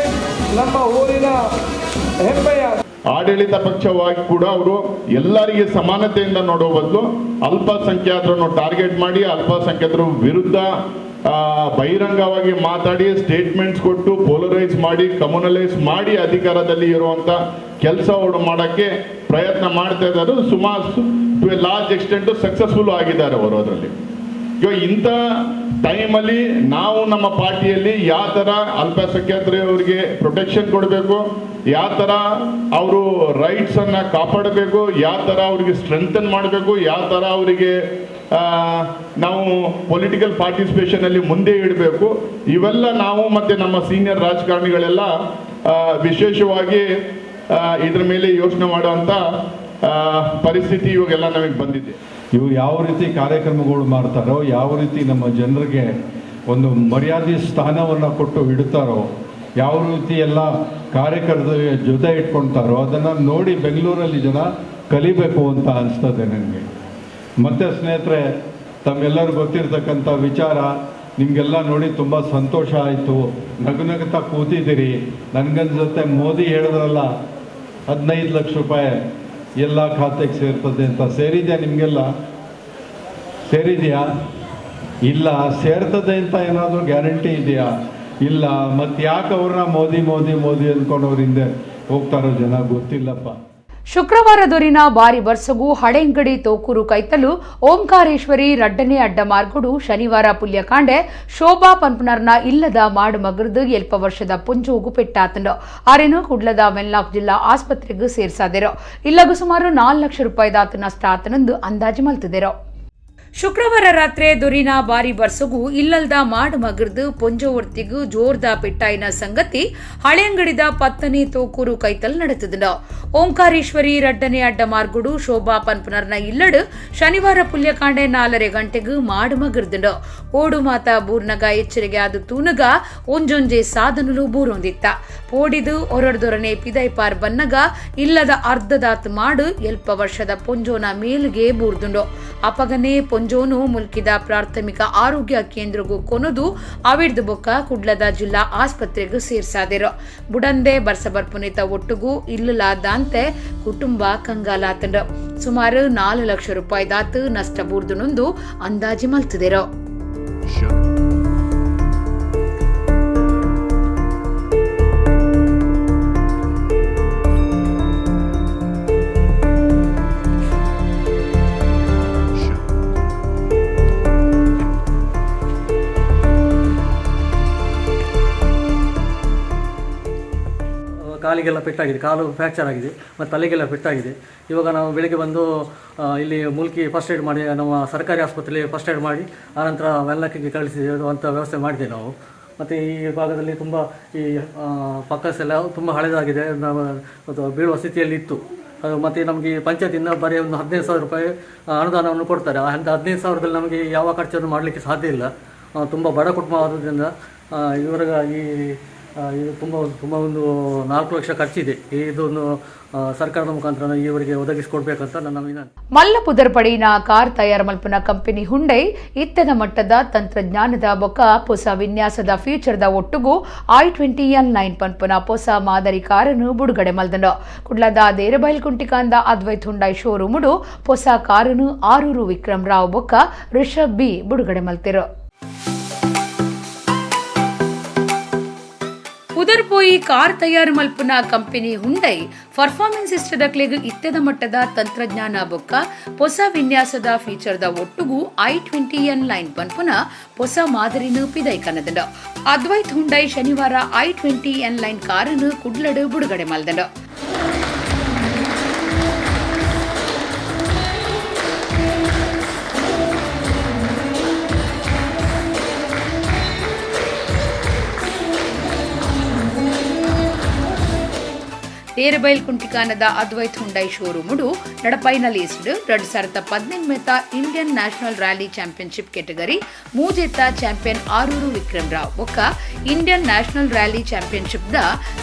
ನಮ್ಮ ಊರಿನ ಹೆಮ್ಮೆಯ ಆಡಳಿತ ಪಕ್ಷವಾಗಿ ಕೂಡ ಅವರು ಎಲ್ಲರಿಗೆ ಸಮಾನತೆಯಿಂದ ನೋಡೋ ಬದಲು ಅಲ್ಪಸಂಖ್ಯಾತರನ್ನು ಟಾರ್ಗೆಟ್ ಮಾಡಿ ಅಲ್ಪಸಂಖ್ಯಾತರ ವಿರುದ್ಧ ಬಹಿರಂಗವಾಗಿ ಮಾತಾಡಿ ಸ್ಟೇಟ್ಮೆಂಟ್ಸ್ ಕೊಟ್ಟು ಪೋಲರೈಸ್ ಮಾಡಿ ಕಮ್ಯುನಲೈಸ್ ಮಾಡಿ ಅಧಿಕಾರದಲ್ಲಿ ಇರುವಂತ ಕೆಲಸ ಅವರು ಮಾಡೋಕ್ಕೆ ಪ್ರಯತ್ನ ಮಾಡ್ತಾ ಇದ್ದಾರೆ. ಸುಮಾರು to a large extent successful ಆಗಿದ್ದಾರೆ ಅವರು ಅದರಲ್ಲಿ. ಇವಾಗ ಇಂಥ ಟೈಮಲ್ಲಿ ನಾವು ನಮ್ಮ ಪಾರ್ಟಿಯಲ್ಲಿ ಯಾವ ಥರ ಅಲ್ಪಸಂಖ್ಯಾತರವರಿಗೆ ಪ್ರೊಟೆಕ್ಷನ್ ಕೊಡಬೇಕು, ಯಾವ ಥರ ಅವರು ರೈಟ್ಸನ್ನು ಕಾಪಾಡಬೇಕು, ಯಾವ ಥರ ಅವರಿಗೆ ಸ್ಟ್ರೆಂಥನ್ ಮಾಡಬೇಕು, ಯಾವ ಥರ ಅವರಿಗೆ ನಾವು ಪೊಲಿಟಿಕಲ್ ಪಾರ್ಟಿಸಿಪೇಷನಲ್ಲಿ ಮುಂದೆ ಇಡಬೇಕು, ಇವೆಲ್ಲ ನಾವು ಮತ್ತು ನಮ್ಮ ಸೀನಿಯರ್ ರಾಜಕಾರಣಿಗಳೆಲ್ಲ ವಿಶೇಷವಾಗಿ ಇದ್ರ ಮೇಲೆ ಯೋಚನೆ ಮಾಡುವಂಥ ಪರಿಸ್ಥಿತಿ ಇವಾಗೆಲ್ಲ ನಮಗೆ ಬಂದಿದೆ. ಇವರು ಯಾವ ರೀತಿ ಕಾರ್ಯಕ್ರಮಗಳು ಮಾಡ್ತಾರೋ, ಯಾವ ರೀತಿ ನಮ್ಮ ಜನರಿಗೆ ಒಂದು ಮರ್ಯಾದೆ ಸ್ಥಾನವನ್ನು ಕೊಟ್ಟು ಇಡ್ತಾರೋ, ಯಾವ ರೀತಿ ಎಲ್ಲ ಕಾರ್ಯಕರ್ತರ ಜೊತೆ ಇಟ್ಕೊಳ್ತಾರೋ ಅದನ್ನು ನೋಡಿ ಬೆಂಗಳೂರಲ್ಲಿ ಜನ ಕಲಿಬೇಕು ಅಂತ ಅನಿಸ್ತದೆ ನನಗೆ. ಮತ್ತು ಸ್ನೇಹಿತರೆ, ತಮ್ಮೆಲ್ಲರೂ ಗೊತ್ತಿರ್ತಕ್ಕಂಥ ವಿಚಾರ ನಿಮಗೆಲ್ಲ ನೋಡಿ ತುಂಬ ಸಂತೋಷ ಆಯಿತು. ನಗುನಗುತ್ತಾ ಕೂತಿದ್ದೀರಿ. ನನಗನ್ಸುತ್ತೆ ಮೋದಿ ಹೇಳಿದ್ರಲ್ಲ 15 ಲಕ್ಷ ರೂಪಾಯಿ ಎಲ್ಲ ಖಾತೆಗೆ ಸೇರ್ತದೆ ಅಂತ. ಸೇರಿದೆಯಾ? ನಿಮಗೆಲ್ಲ ಸೇರಿದೆಯಾ? ಇಲ್ಲ. ಸೇರ್ತದೆ ಅಂತ ಏನಾದರೂ ಗ್ಯಾರಂಟಿ ಇದೆಯಾ? ಇಲ್ಲ. ಮತ್ತು ಯಾಕೆ ಅವ್ರನ್ನ ಮೋದಿ ಮೋದಿ ಮೋದಿ ಅಂದ್ಕೊಂಡು ಅವ್ರ ಹಿಂದೆ ಹೋಗ್ತಾರೋ ಜನ ಗೊತ್ತಿಲ್ಲಪ್ಪ. ಶುಕ್ರವಾರ ದೊರಿನ ಬಾರಿ ಬರ್ಸಗು ಹಳೆಂಗಡಿ ತೋಕೂರು ಕೈತಲು ಓಂಕಾರೇಶ್ವರಿ ರಡ್ಡನೆ ಅಡ್ಡ ಮಾರ್ಗುಡು ಶನಿವಾರ ಪುಲ್ಯಕಾಂಡೆ ಶೋಭಾ ಪನ್ಪುನರ್ನ ಇಲ್ಲದ ಮಾಡು ಮಗರ್ದು 7 ವರ್ಷದ ಪುಂಜೋಗು ಪೆಟ್ಟಾತಂಡು. ಆರೇನು ಕುಡ್ಲದ ವೆನ್ಲಾಕ್ ಜಿಲ್ಲಾ ಆಸ್ಪತ್ರೆಗೂ ಸೇರ್ಸಾದೆರೋ. ಇಲ್ಲಗೂ ಸುಮಾರು 4 ಲಕ್ಷ ರೂಪಾಯಿ ದಾತು ನಷ್ಟ ಆತನೆಂದು ಅಂದಾಜು ಮಲ್ತಿದೆರೋ. ಶುಕ್ರವಾರ ರಾತ್ರಿ ದೊರಿನ ಬಾರಿ ಬರ್ಸಗು ಇಲ್ಲಲ್ದ ಮಾಡು ಮಗರ್ದು ಪೊಂಜೋವರ್ತಿಗೂ ಜೋರ್ದ ಪೆಟ್ಟಾಯಿನ ಸಂಗತಿ ಹಳೆಂಗಡಿದ ಪತ್ತನೆ ತೋಕೂರು ಕೈತಲ್ ನಡೆತದ. ಓಂಕಾರೇಶ್ವರಿ ರಡ್ಡನೆ ಅಡ್ಡ ಮಾರ್ಗುಡು ಶೋಭಾ ಪನ್ಪುನರ್ನ ಇಲ್ಲಡು ಶನಿವಾರ ಪುಲ್ಯಕಾಂಡೆ 4:30 ಗಂಟೆಗೂ ಮಾಡು ಮಗರ್ದು. ಓಡು ಮಾತ ಬೂರ್ನಗ ಎಚ್ಚರಿಕೆ ಆದ ತೂನಗ ಒಂಜೊಂಜೆ ಸಾಧನಲು ಬೂರೊಂದಿತ್ತ. ಪೋಡಿದು ಹೊರಡ್ದೊರನೆ ಪಿದೈಪಾರ್ ಬನ್ನಗ ಇಲ್ಲದ ಅರ್ಧದಾತ್ ಮಾಡು 7 ವರ್ಷದ ಪೊಂಜೋನ ಮೇಲಿಗೆ ಬೂರ್ದುಂಡು. ಅಪಗನೆ ಪೊಂಜೋನು ಮುಲ್ಕಿದ ಪ್ರಾಥಮಿಕ ಆರೋಗ್ಯ ಕೇಂದ್ರಗೂ ಕೊನದು ಅವಿಡ್ದು ಬೊಕ್ಕ ಕುಡ್ಲದ ಜಿಲ್ಲಾ ಆಸ್ಪತ್ರೆಗೂ ಸೇರ್ಸಾದೆರೋ. ಬುಡಂದೆ ಬರ್ಸಬರ್ಪುನಿತ ಒಟ್ಟುಗೂ ಇಲ್ಲಲಾದಂತೆ ಕುಟುಂಬ ಕಂಗಾಲಾತಂಡು. ಸುಮಾರು 4 ಲಕ್ಷ ರೂಪಾಯಿ ದಾತು ನಷ್ಟ ಬೂರ್ದುನೊಂದು ಅಂದಾಜು ಮಲ್ತಿದೆರೋ. ಕಾಲಿಗೆಲ್ಲ ಪೆಟ್ಟಾಗಿದೆ, ಕಾಲು ಫ್ರ್ಯಾಕ್ಚರ್ ಆಗಿದೆ ಮತ್ತು ತಲೆಗೆಲ್ಲ ಪೆಟ್ಟಾಗಿದೆ. ಇವಾಗ ನಾವು ಬೆಳಗ್ಗೆ ಬಂದು ಇಲ್ಲಿ ಮುಲ್ಕಿ ಫಸ್ಟ್ ಏಡ್ ಮಾಡಿ ನಮ್ಮ ಸರ್ಕಾರಿ ಆಸ್ಪತ್ರೆಯಲ್ಲಿ ಫಸ್ಟ್ ಏಡ್ ಮಾಡಿ ಆನಂತರ ವೆನ್ಲಾಕಿಗೆ ಕಳಿಸಿದ್ದು ಅಂತ ವ್ಯವಸ್ಥೆ ಮಾಡಿದೆ ನಾವು. ಮತ್ತು ಈ ಭಾಗದಲ್ಲಿ ತುಂಬ ಈ ಪಕ್ಕಸ್ ಎಲ್ಲ ತುಂಬ ಹಳೆದಾಗಿದೆ, ಬೀಳುವ ಸ್ಥಿತಿಯಲ್ಲಿ ಇತ್ತು ಅದು. ಮತ್ತು ನಮಗೆ ಪಂಚಾಯತಿಂದ ಬರೀ ಒಂದು 15,000 ರೂಪಾಯಿ ಅನುದಾನವನ್ನು ಕೊಡ್ತಾರೆ. ಅಂತ 15,000ದಲ್ಲಿ ನಮಗೆ ಯಾವ ಖರ್ಚನ್ನು ಮಾಡಲಿಕ್ಕೆ ಸಾಧ್ಯ ಇಲ್ಲ. ತುಂಬ ಬಡ ಕುಟುಂಬ ಆದ್ರಿಂದ ಇವರಿಗೆ ಇದು ತುಂಬ ಒಂದು 4 ಲಕ್ಷ ಖರ್ಚಿದೆ. ಇದೊಂದು ಸರ್ಕಾರದ ಮುಖಾಂತರ ಇವರಿಗೆ ಒದಗಿಸಿಕೊಡ್ಬೇಕಂತ ನನ್ನ ವಿನಂತಿ. ಮಲ್ಲಪುದರ್ ಪಡೆಯಿನ ಕಾರ್ ತಯಾರು ಮಲ್ಪನ ಕಂಪನಿ ಹುಂಡೈ ಇತ್ತದ ಮಟ್ಟದ ತಂತ್ರಜ್ಞಾನದ ಬೊಕ್ಕ ಹೊಸ ವಿನ್ಯಾಸದ ಫ್ಯೂಚರ್ದ ಒಟ್ಟುಗೂ i20L9 ಪನ್ಪನ ಹೊಸ ಮಾದರಿ ಕಾರನ್ನು ಬಿಡುಗಡೆ ಮಲ್ದಂಡು. ಕುಡ್ಲದ ದೇರಬೈಲ್ಕುಂಟಿಕಾಂದ ಅದ್ವೈತ್ ಹುಂಡೈ ಶೋರೂಮುಡು ಹೊಸ ಕಾರನ್ನು ಆರೂರು ವಿಕ್ರಮ್ ರಾವ್ ಬೊಕ್ಕ ರಿಷಬ್ ಬಿ ಬಿಡುಗಡೆ ಮಲ್ತಿರು. ಮುದರ್ ಪೋಯಿ ಕಾರ್ ತಯಾರು ಮಲ್ಪುನ ಕಂಪನಿ ಹುಂಡೈ ಪರ್ಫಾರ್ಮೆನ್ಸ್ ಇಷ್ಟದಕ್ಲೆಗ್ ಇತ್ತೆದ ಮಟ್ಟದ ತಂತ್ರಜ್ಞಾನ ಬೊಕ್ಕ ಹೊಸ ವಿನ್ಯಾಸದ ಫೀಚರ್ದ ಒಟ್ಟುಗೂ i20N ಲೈನ್ ಪನ್ಪುನ ಹೊಸ ಮಾದರಿನು ಪಿದೈ ಕನದಂಡ ಅದ್ವೈತ್ ಹುಂಡೈ ಶನಿವಾರ i20N ಲೈನ್ ಕಾರನ್ನು ಕುಡ್ಲಡು ಬಿಡುಗಡೆ ಮಲ್ದಂಡ. ತೇರಬೈಲ್ ಕುಂಟಿಕಾನದ ಅದ್ವೈತ್ ಹುಂಡೈ ಶೋರೂಮುಡು ನಡಪೈನಲಿಸ್ಡ್ 2018 Indian national rally championship category ಮೂಜೆತ್ತ ಚಾಂಪಿಯನ್ ಆರೂರು ವಿಕ್ರಮ್ ರಾವ್ ಒಕ್ಕ ಇಂಡಿಯನ್ ನ್ಯಾಷನಲ್ ರ್ಯಾಲಿ ಚಾಂಪಿಯನ್ಶಿಪ್ ದ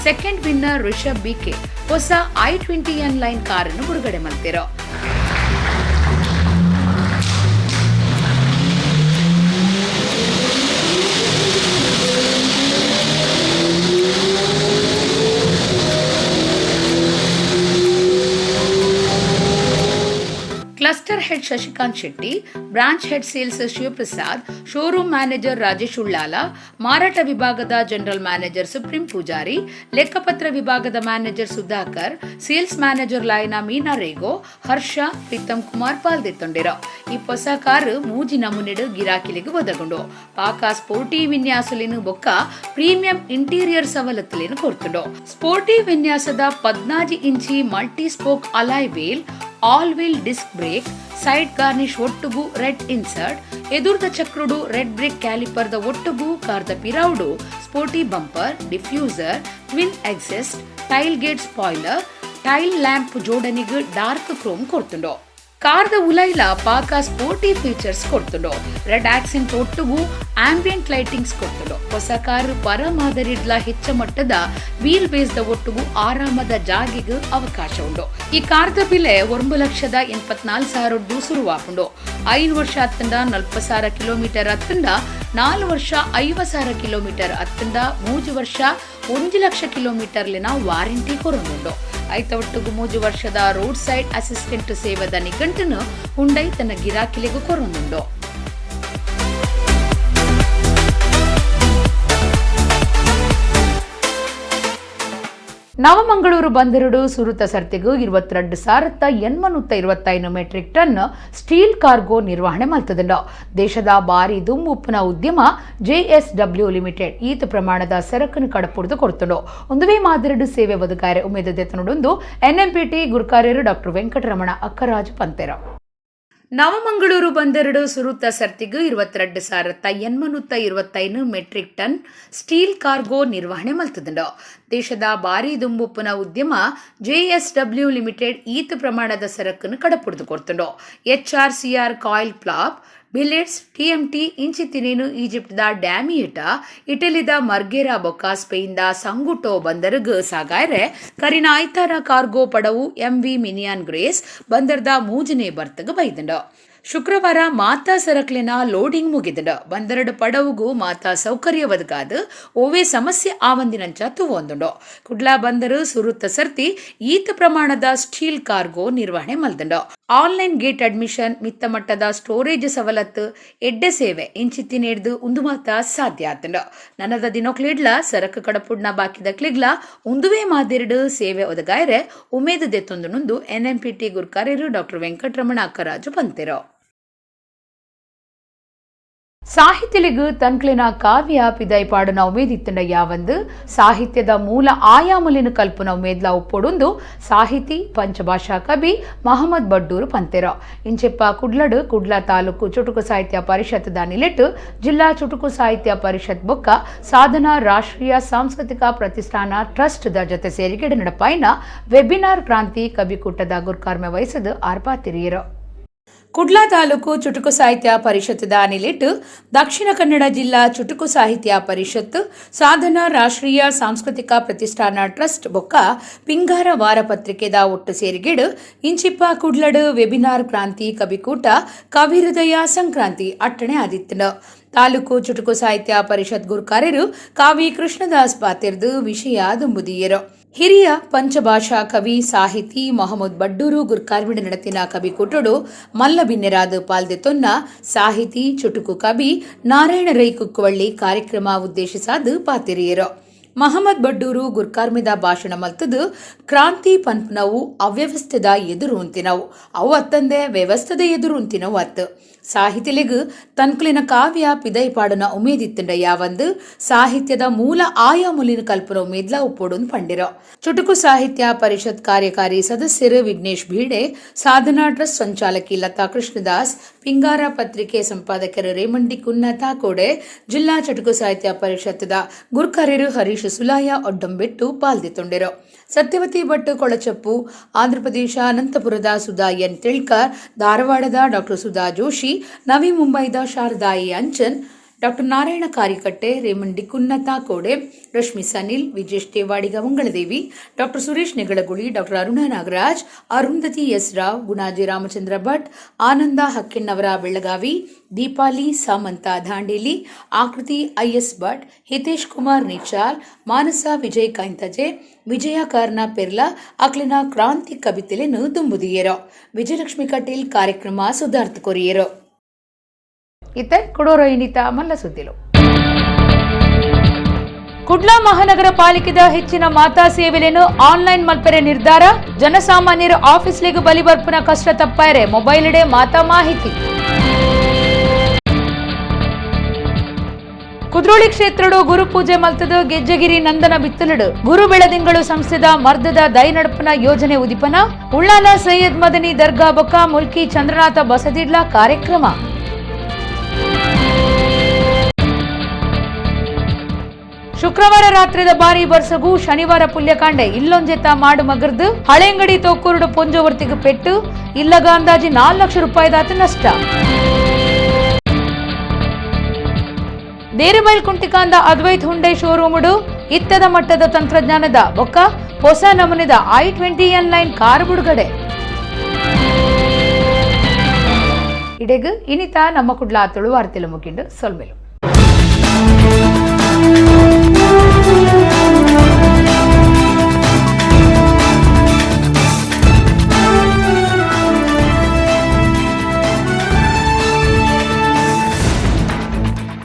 ಸೆಕೆಂಡ್ ವಿನ್ನರ್ ರಿಷಬ್ ಬಿಕೆ ಹೊಸ i20N ಲೈನ್ ಕಾರನ್ನು ಬಿಡುಗಡೆ ಮಾಡ್ತಿರೋ. Cluster head Shashikanth Shetty, branch head sales Shivaprasad, showroom manager Rajesh Ullal, ಮಾರಾಟ ವಿಭಾಗದ ಜನರಲ್ ಮ್ಯಾನೇಜರ್ ಸುಪ್ರೀಂ ಪೂಜಾರಿ, ಲೆಕ್ಕಪತ್ರ ವಿಭಾಗದ ಮ್ಯಾನೇಜರ್ ಸುಧಾಕರ್, ಸೇಲ್ಸ್ ಮ್ಯಾನೇಜರ್ ಲಾಯನ ಮೀನಾ ರೇಗೋ, ಹರ್ಷ, ಪ್ರೀತಮ್ ಕುಮಾರ್ ಪಾಲ್ದೆತ್ತೊಂಡಿರೋ. ಈ ಹೊಸ ಕಾರು ಮೂಜಿ ನಮೂನೆಡು ಗಿರಾಕಿಲಿಗೆ ಒದಗುಂಡು ಪಾಕ ಸ್ಪೋರ್ಟಿ ವಿನ್ಯಾಸಲಿನ ಬೊಕ್ಕ ಪ್ರೀಮಿಯಂ ಇಂಟೀರಿಯರ್ ಸವಲತ್ತುಲಿನ ಕೊಡ್ತುಂಡು. ಸ್ಪೋರ್ಟಿ ವಿನ್ಯಾಸದ 14 ಇಂಚಿ multi spoke alloy wheel, all wheel disc brake, side garnish ಒಟ್ಟುಗೂ ರೆಡ್ ಇನ್ಸರ್ಟ್, ಎದುರ್ದ ಚಕ್ರುಡು ರೆಡ್ ಬ್ರೇಕ್ ಕ್ಯಾಲಿಪರ್ದ ಒಟ್ಟುಗೂ ಕಾರ್ದ ಪಿರೌಡು, sporty bumper, diffuser, twin exhaust, tail gate spoiler, tail lamp ಜೋಡನಿಗೆ ಡಾರ್ಕ್ ಕ್ರೋಮ್ ಕೊಡ್ತುಂಡು. ಕಾರ್ದ ಉಲೈಲ ಪಾಕ ಸ್ಪೋರ್ಟಿ ಫೀಚರ್ಸ್ ಕೊಡ್ತುಂಡು. ರೆಡ್ ಆಕ್ಸೆಂಟ್ ಒಟ್ಟುಗೂ ಆಂಬಿಯಂಟ್ ಲೈಟಿಂಗ್ಸ್ ಕೊಡ್ತುಂಡು. ಹೊಸ ಕಾರು ಪರ ಮಾದರಿಡ್ಲ ಹೆಚ್ಚ ಮಟ್ಟದ ವೀಲ್ ಬೇಸ್ದ ಒಟ್ಟುಗೂ ಆರಾಮದ ಜಾಗಿಗೆ ಅವಕಾಶ ಉಂಡು. ಈ ಕಾರ್ದ ಬೆಲೆ 1,84,000 ಶುರುವಾಪುಂಡು. 5 ವರ್ಷ ಹತ್ತಂಡ 40,000 ಕಿಲೋಮೀಟರ್ ಹತ್ತಂಡ 4 ವರ್ಷ 50,000 ಕಿಲೋಮೀಟರ್ ಹತ್ತಂಡ 3 ವರ್ಷ 1 ಲಕ್ಷ ಕಿಲೋಮೀಟರ್ಲಿನ ವಾರಂಟಿ ಕೊರೊಂದುಂಡು. ಐತ ಒಟ್ಟುಗು 3 ವರ್ಷದ ರೋಡ್ ಸೈಡ್ ಅಸಿಸ್ಟೆಂಟ್ ಸೇವದ ನಿಘಂಟನ್ನು ಹುಂಡೈ ತನ್ನ ಗಿರಾಕಿಲೆಗೂ ಕೊರೊಂದುಂಡು. ನವಮಂಗಳೂರು ಬಂದರುಡು ಸುರುತ ಸರ್ತಿಗೂ 22,825 ಮೆಟ್ರಿಕ್ ಟನ್ ಸ್ಟೀಲ್ ಕಾರ್ಗೋ ನಿರ್ವಹಣೆ ಮಲ್ತದಂಡ. ದೇಶದ ಬಾರಿ ದುಂಬುಪ್ಪನ ಉದ್ಯಮ JSW ಲಿಮಿಟೆಡ್ ಈತ ಪ್ರಮಾಣದ ಸರಕನ್ನು ಕಡಪುಡ್ದು ಕೊಡ್ತುಂಡು. ಒಂದುವೇ ಮಾದರಿಡು ಸೇವೆ ಒದಗಾರೆ ಉಮೇದೆತ್ತನುಡೊಂದು NMPT ಗುರುಕಾರ್ಯರು ಡಾಕ್ಟರ್ ವೆಂಕಟರಮಣ ಅಕ್ಕರಾಜು ಪಂತೆರ. ನವಮಂಗಳೂರು ಬಂದರುಡು ಸುರುತ ಸರ್ತಿಗೂ 22,825 ಮೆಟ್ರಿಕ್ ಟನ್ ಸ್ಟೀಲ್ ಕಾರ್ಗೋ ನಿರ್ವಹಣೆ ಮಲ್ತದಂಡ. ದೇಶದ ಬಾರಿ ದುಂಬುಪ್ಪನ ಉದ್ಯಮ JSW ಲಿಮಿಟೆಡ್ ಈತ ಪ್ರಮಾಣದ ಸರಕನ್ನು ಕಡಪುಡ್ದು ಕೊಡ್ತುಂಡು. HRCR ಕಾಯಿಲ್ ಪ್ಲಾಪ್, ಬಿಲೆಟ್ಸ್, TMT ಇಂಚಿತ್ತಿನೇನು ಈಜಿಪ್ಟ್ದ ಡ್ಯಾಮಿಯಟ, ಇಟಲಿದ ಮರ್ಗೆರಾ ಬೊಕ್ಕ ಸ್ಪೇನ್ದ ಸಂಗುಟೋ ಬಂದರುಗ್ ಸಾಗಾಯ್ರೆ ಕರಿನ ಐತಾರ ಕಾರ್ಗೋ ಪಡವು MV ಮಿನಿಯಾನ್ ಗ್ರೇಸ್ ಬಂದರ್ದ ಮೂಜನೇ ಬರ್ತಗ ಬೈದಂಡ. ಶುಕ್ರವಾರ ಮಾತಾ ಸರಕ್ಲಿನ ಲೋಡಿಂಗ್ ಮುಗಿದಂಡ. ಬಂದರಡು ಪಡವುಗೂ ಮಾತಾ ಸೌಕರ್ಯ ಒದಗಾದ ಓವೇ ಸಮಸ್ಯೆ ಆವಂದಿನಂಚ ತುವೊಂದುಂಡು. ಕುಡ್ಲಾ ಬಂದರು ಸುರುತ್ತ ಸರ್ತಿ ಈತ ಪ್ರಮಾಣದ ಸ್ಟೀಲ್ ಕಾರ್ಗೋ ನಿರ್ವಹಣೆ ಮಲ್ದಂಡ. ಆನ್ಲೈನ್ ಗೇಟ್ ಅಡ್ಮಿಷನ್, ಮಿತ್ತ ಮಟ್ಟದ ಸ್ಟೋರೇಜ್ ಸವಲತ್ತು, ಎಡ್ಡೆ ಸೇವೆ ಇಂಚಿತ್ತಿನೇಡ್ದು ಉಂದು ಮಾತ ಸಾಧ್ಯ ಆತಂಡ. ನನದ ದಿನೊಕ್ಲಿಡ್ಲ ಸರಕು ಕಡಪುಡ್ನ ಬಾಕಿದ ಕ್ಲಿಗ್ಲ ಉಂದುವೇ ಮಾದಿರಡು ಸೇವೆ ಒದಗಾಯ್ರೆ ಉಮೇದು ದೆತ್ತೊಂದು NMPT ಗುರುಕಾರ್ಯರು ಡಾಕ್ಟರ್ ವೆಂಕಟರಮಣ ಅಕ್ಕರಾಜು ಪಂತೆರೋ. ಸಾಹಿತ್ಯಲಿಗು ತನ್ಕ್ಲಿನ ಕಾವ್ಯ ಪಿದೈ ಪಾಡುನ ಉಮೇದಿತ್ತಂಡ ಯಾವಂದು ಸಾಹಿತ್ಯದ ಮೂಲ ಆಯಾಮಲಿನ ಕಲ್ಪನ ಉಮೇದ್ಲ ಉಪ್ಪೊಡುಂದು ಸಾಹಿತಿ ಪಂಚಭಾಷಾ ಕವಿ ಮಹಮ್ಮದ್ ಬಡ್ಡೂರು ಪಂತೆರ. ಇಂಚೆಪ್ಪ ಕುಡ್ಲಡು ಕುಡ್ಲ ತಾಲೂಕು ಚುಟುಕು ಸಾಹಿತ್ಯ ಪರಿಷತ್ ದಾನಿಲೆಟ್ಟು ಜಿಲ್ಲಾ ಚುಟುಕು ಸಾಹಿತ್ಯ ಪರಿಷತ್ ಬೊಕ್ಕ ಸಾಧನಾ ರಾಷ್ಟ್ರೀಯ ಸಾಂಸ್ಕೃತಿಕ ಪ್ರತಿಷ್ಠಾನ ಟ್ರಸ್ಟ್ ದ ಜೊತೆ ಸೇರಿಕೆಡೆ ನಡಪಾಯಿನ ವೆಬಿನಾರ್ ಕ್ರಾಂತಿ ಕವಿಕೂಟದ ಗುರುಕಾರ್ಮೆ ವಹಿಸದು ಆರ್ಪಾತಿರಿಯರು. ಕುಡ್ಲಾ ತಾಲೂಕು ಚುಟುಕು ಸಾಹಿತ್ಯ ಪರಿಷತ್ ದಾನಿಲಿಟ್ಟು ದಕ್ಷಿಣ ಕನ್ನಡ ಜಿಲ್ಲಾ ಚುಟುಕು ಸಾಹಿತ್ಯ ಪರಿಷತ್ ಸಾಧನಾ ರಾಷ್ಟ್ರೀಯ ಸಾಂಸ್ಕೃತಿಕ ಪ್ರತಿಷ್ಠಾನ ಟ್ರಸ್ಟ್ ಬೊಕ್ಕ ಪಿಂಗಾರ ವಾರ ಪತ್ರಿಕೆದ ಒಟ್ಟು ಸೇರಿಗೆಡು ಇಂಚಿಪ್ಪ ಕುಡ್ಲಡು ವೆಬಿನಾರ್ ಕ್ರಾಂತಿ ಕವಿಕೂಟ ಕವಿ ಹೃದಯ ಸಂಕ್ರಾಂತಿ ಅಟ್ಟಣೆ ಆದಿತ್ತಂಡ. ತಾಲೂಕು ಚುಟುಕು ಸಾಹಿತ್ಯ ಪರಿಷತ್ ಗುರುಕಾರ್ಯರು ಕಾವಿ ಕೃಷ್ಣದಾಸ್ ಪಾತಿರ್ದು ವಿಷಯ ದುಂಬುದಿಯರು. ಹಿರಿಯ ಪಂಚಭಾಷಾ ಕವಿ ಸಾಹಿತಿ ಮೊಹಮ್ಮದ್ ಬಡ್ಡೂರು ಗುರ್ಕಾರ್ಮಿಡ ನಡತಿನ ಕವಿಕೂಟಡು ಮಲ್ಲ ಬಿನ್ನೆರಾದು ಪಾಲ್ದೆತೊನ್ನ ಸಾಹಿತಿ ಚುಟುಕು ಕವಿ ನಾರಾಯಣ ರೈ ಕುಕ್ಕುವಳ್ಳಿ ಕಾರ್ಯಕ್ರಮ ಉದ್ದೇಶಿಸಾದು ಪಾತಿರಿಯರು. ಮಹಮ್ಮದ್ ಬಡ್ಡೂರು ಗುರ್ಕಾರ್ಮಿದ ಭಾಷಣ ಮಲ್ತದು ಕ್ರಾಂತಿ ಪನ್ಪನವು ಅವ್ಯವಸ್ಥೆದ ಎದುರು ಅಂತಿನವು ಅವು ಅತ್ತಂದೆ ವ್ಯವಸ್ಥೆದ ಎದುರು ಅಂತಿನವು ಅತ್ತು ಸಾಹಿತ್ಯಲಿಗು ತನ್ಕುಲಿನ ಕಾವ್ಯ ಪಿದೈಪಾಡನ ಉಮೇದಿತ್ತಂಡ ಯಾವಂದು ಸಾಹಿತ್ಯದ ಮೂಲ ಆಯಾಮುಲಿನ ಕಲ್ಪನ ಉಮೇದ್ಲ ಉಪ್ಪೋಡು ಪಂಡಿರೋ ಚುಟುಕು ಸಾಹಿತ್ಯ ಪರಿಷತ್ ಕಾರ್ಯಕಾರಿ ಸದಸ್ಯರು ವಿಘ್ನೇಶ್ ಭೀಡೆ ಸಾಧನಾ ಟ್ರಸ್ಟ್ ಸಂಚಾಲಕಿ ಲತಾ ಕೃಷ್ಣದಾಸ್ ಪಿಂಗಾರ ಪತ್ರಿಕೆ ಸಂಪಾದಕರು ರೇಮಂಡಿ ಕುನ್ನತಾ ಕೋಡೆ ಜಿಲ್ಲಾ ಚುಟುಕು ಸಾಹಿತ್ಯ ಪರಿಷತ್ದ ಗುರ್ಕರರು ಹರೀಶ್ ಸುಲಾಯ ಒಡ್ಡಂಬೆಟ್ಟು ಪಾಲ್ದಿತೊಂಡಿರೋ ಸತ್ಯವತಿ ಭಟ್ ಕೊಳಚಪ್ಪು ಆಂಧ್ರಪ್ರದೇಶ ಅನಂತಪುರದ ಸುಧಾ ಎನ್ ತಿಳ್ಕರ್ ಧಾರವಾಡದ ಡಾಕ್ಟರ್ ಸುಧಾ ಜೋಶಿ ನವಿ ಮುಂಬೈದ ಶಾರದಾಯಿ ಅಂಚನ್ ಡಾಕ್ಟರ್ ನಾರಾಯಣ ಕಾರಿಕಟ್ಟೆ ರೇಮಂಡಿ ಕುನ್ನತಾ ಕೋಡೆ ರಶ್ಮಿ ಸನಿಲ್ ವಿಜೇಶ್ ಟೇವಾಡಿಗ Mangaladevi doctor Suresh Negalaguli doctor Aruna Nagaraj Arundhati S Rao Gunaji Ramachandra Bhat Ananda Hakkannavar Belagavi Deepali ಸಾಮಂತ Dandeli ಆಕೃತಿ ಐಎಸ್ ಭಟ್ ಹಿತೇಶ್ ಕುಮಾರ್ ನಿಚಾಲ್ ಮಾನಸ ವಿಜಯ್ ಕೈಂತಜೆ ವಿಜಯ ಕಾರ್ನ ಪೆರ್ಲಾ ಅಕ್ಲಿನ ಕ್ರಾಂತಿ ಕವಿತೆಲೆನು ದುಂಬುದಿಯೇರೋ ವಿಜಯಲಕ್ಷ್ಮಿ ಕಟೀಲ್ ಕಾರ್ಯಕ್ರಮ ಸುಧಾರ್ಥ ಕೊರಿಯೇರೋ ಇತ್ತೆ ಕುಡೋರ ಇನ್ನಿತ ಮಲ್ಲ ಸುದ್ದಿಲು ಕುಡ್ಲ ಮಹಾನಗರ ಪಾಲಿಕೆದ ಹೆಚ್ಚಿನ ಮಾತಾ ಸೇವೆಲೇನು ಆನ್ಲೈನ್ ಮಲ್ಪೆರೆ ನಿರ್ಧಾರ ಜನಸಾಮಾನ್ಯರು ಆಫೀಸ್ಲಿಗೆ ಬಲಿ ಬರ್ಪುನ ಕಷ್ಟ ತಪ್ಪಾಯರೆ ಮೊಬೈಲ್ಡೆ ಮಾತಾ ಮಾಹಿತಿ ಕುದ್ರೋಳಿ ಕ್ಷೇತ್ರಡು ಗುರು ಪೂಜೆ ಮಲ್ತದ ಗೆಜ್ಜಗಿರಿ ನಂದನ ಬಿತ್ತಲಡು ಗುರು ಬೆಳದಿಂಗಳು ಸಂಸ್ಥೆದ ಮರ್ದದ ದೈನಡಪನ ಯೋಜನೆ ಉದಿಪನ ಉಳ್ಳಾಲ ಸೈಯದ್ ಮದನಿ ದರ್ಗಾ ಬೊಕ್ಕ ಮುಲ್ಕಿ ಚಂದ್ರನಾಥ ಬಸದಿಡ್ಲ ಕಾರ್ಯಕ್ರಮ ಶುಕ್ರವಾರ ರಾತ್ರಿದ ಬಾರಿ ಬರ್ಸಗು ಶನಿವಾರ ಪುಲ್ಯಕಾಂಡೆ ಇಲ್ಲೊಂಜೆತ್ತ ಮಾಡು ಮಗರ್ದು ಹಳೆಂಗಡಿ ತೋಕೂರುಡು ಪೊಂಜವರ್ತಿಗೆ ಪೆಟ್ಟು ಇಲ್ಲಗ ಅಂದಾಜಿ 4 ಲಕ್ಷ ರೂಪಾಯಿದಾತ ನಷ್ಟ ದೇರುಬೈಲ್ ಕುಂಟಿಕಾಂದ ಅದ್ವೈತ್ ಹುಂಡೈ ಶೋರೂಮುಡು ಇತ್ತದ ಮಟ್ಟದ ತಂತ್ರಜ್ಞಾನದ ಬೊಕ್ಕ ಹೊಸ ನಮೂನೆದ i20 ಲೈನ್ ಕಾರ್ ಬಿಡುಗಡೆ ಇಡೆಗು ಇನಿತ ನಮ್ಮ ಕುಡ್ಲ ಆತಳು ವಾರ್ತೆಲು ಮುಗಿಂಡು ಸೊಲ್ಮೆಲು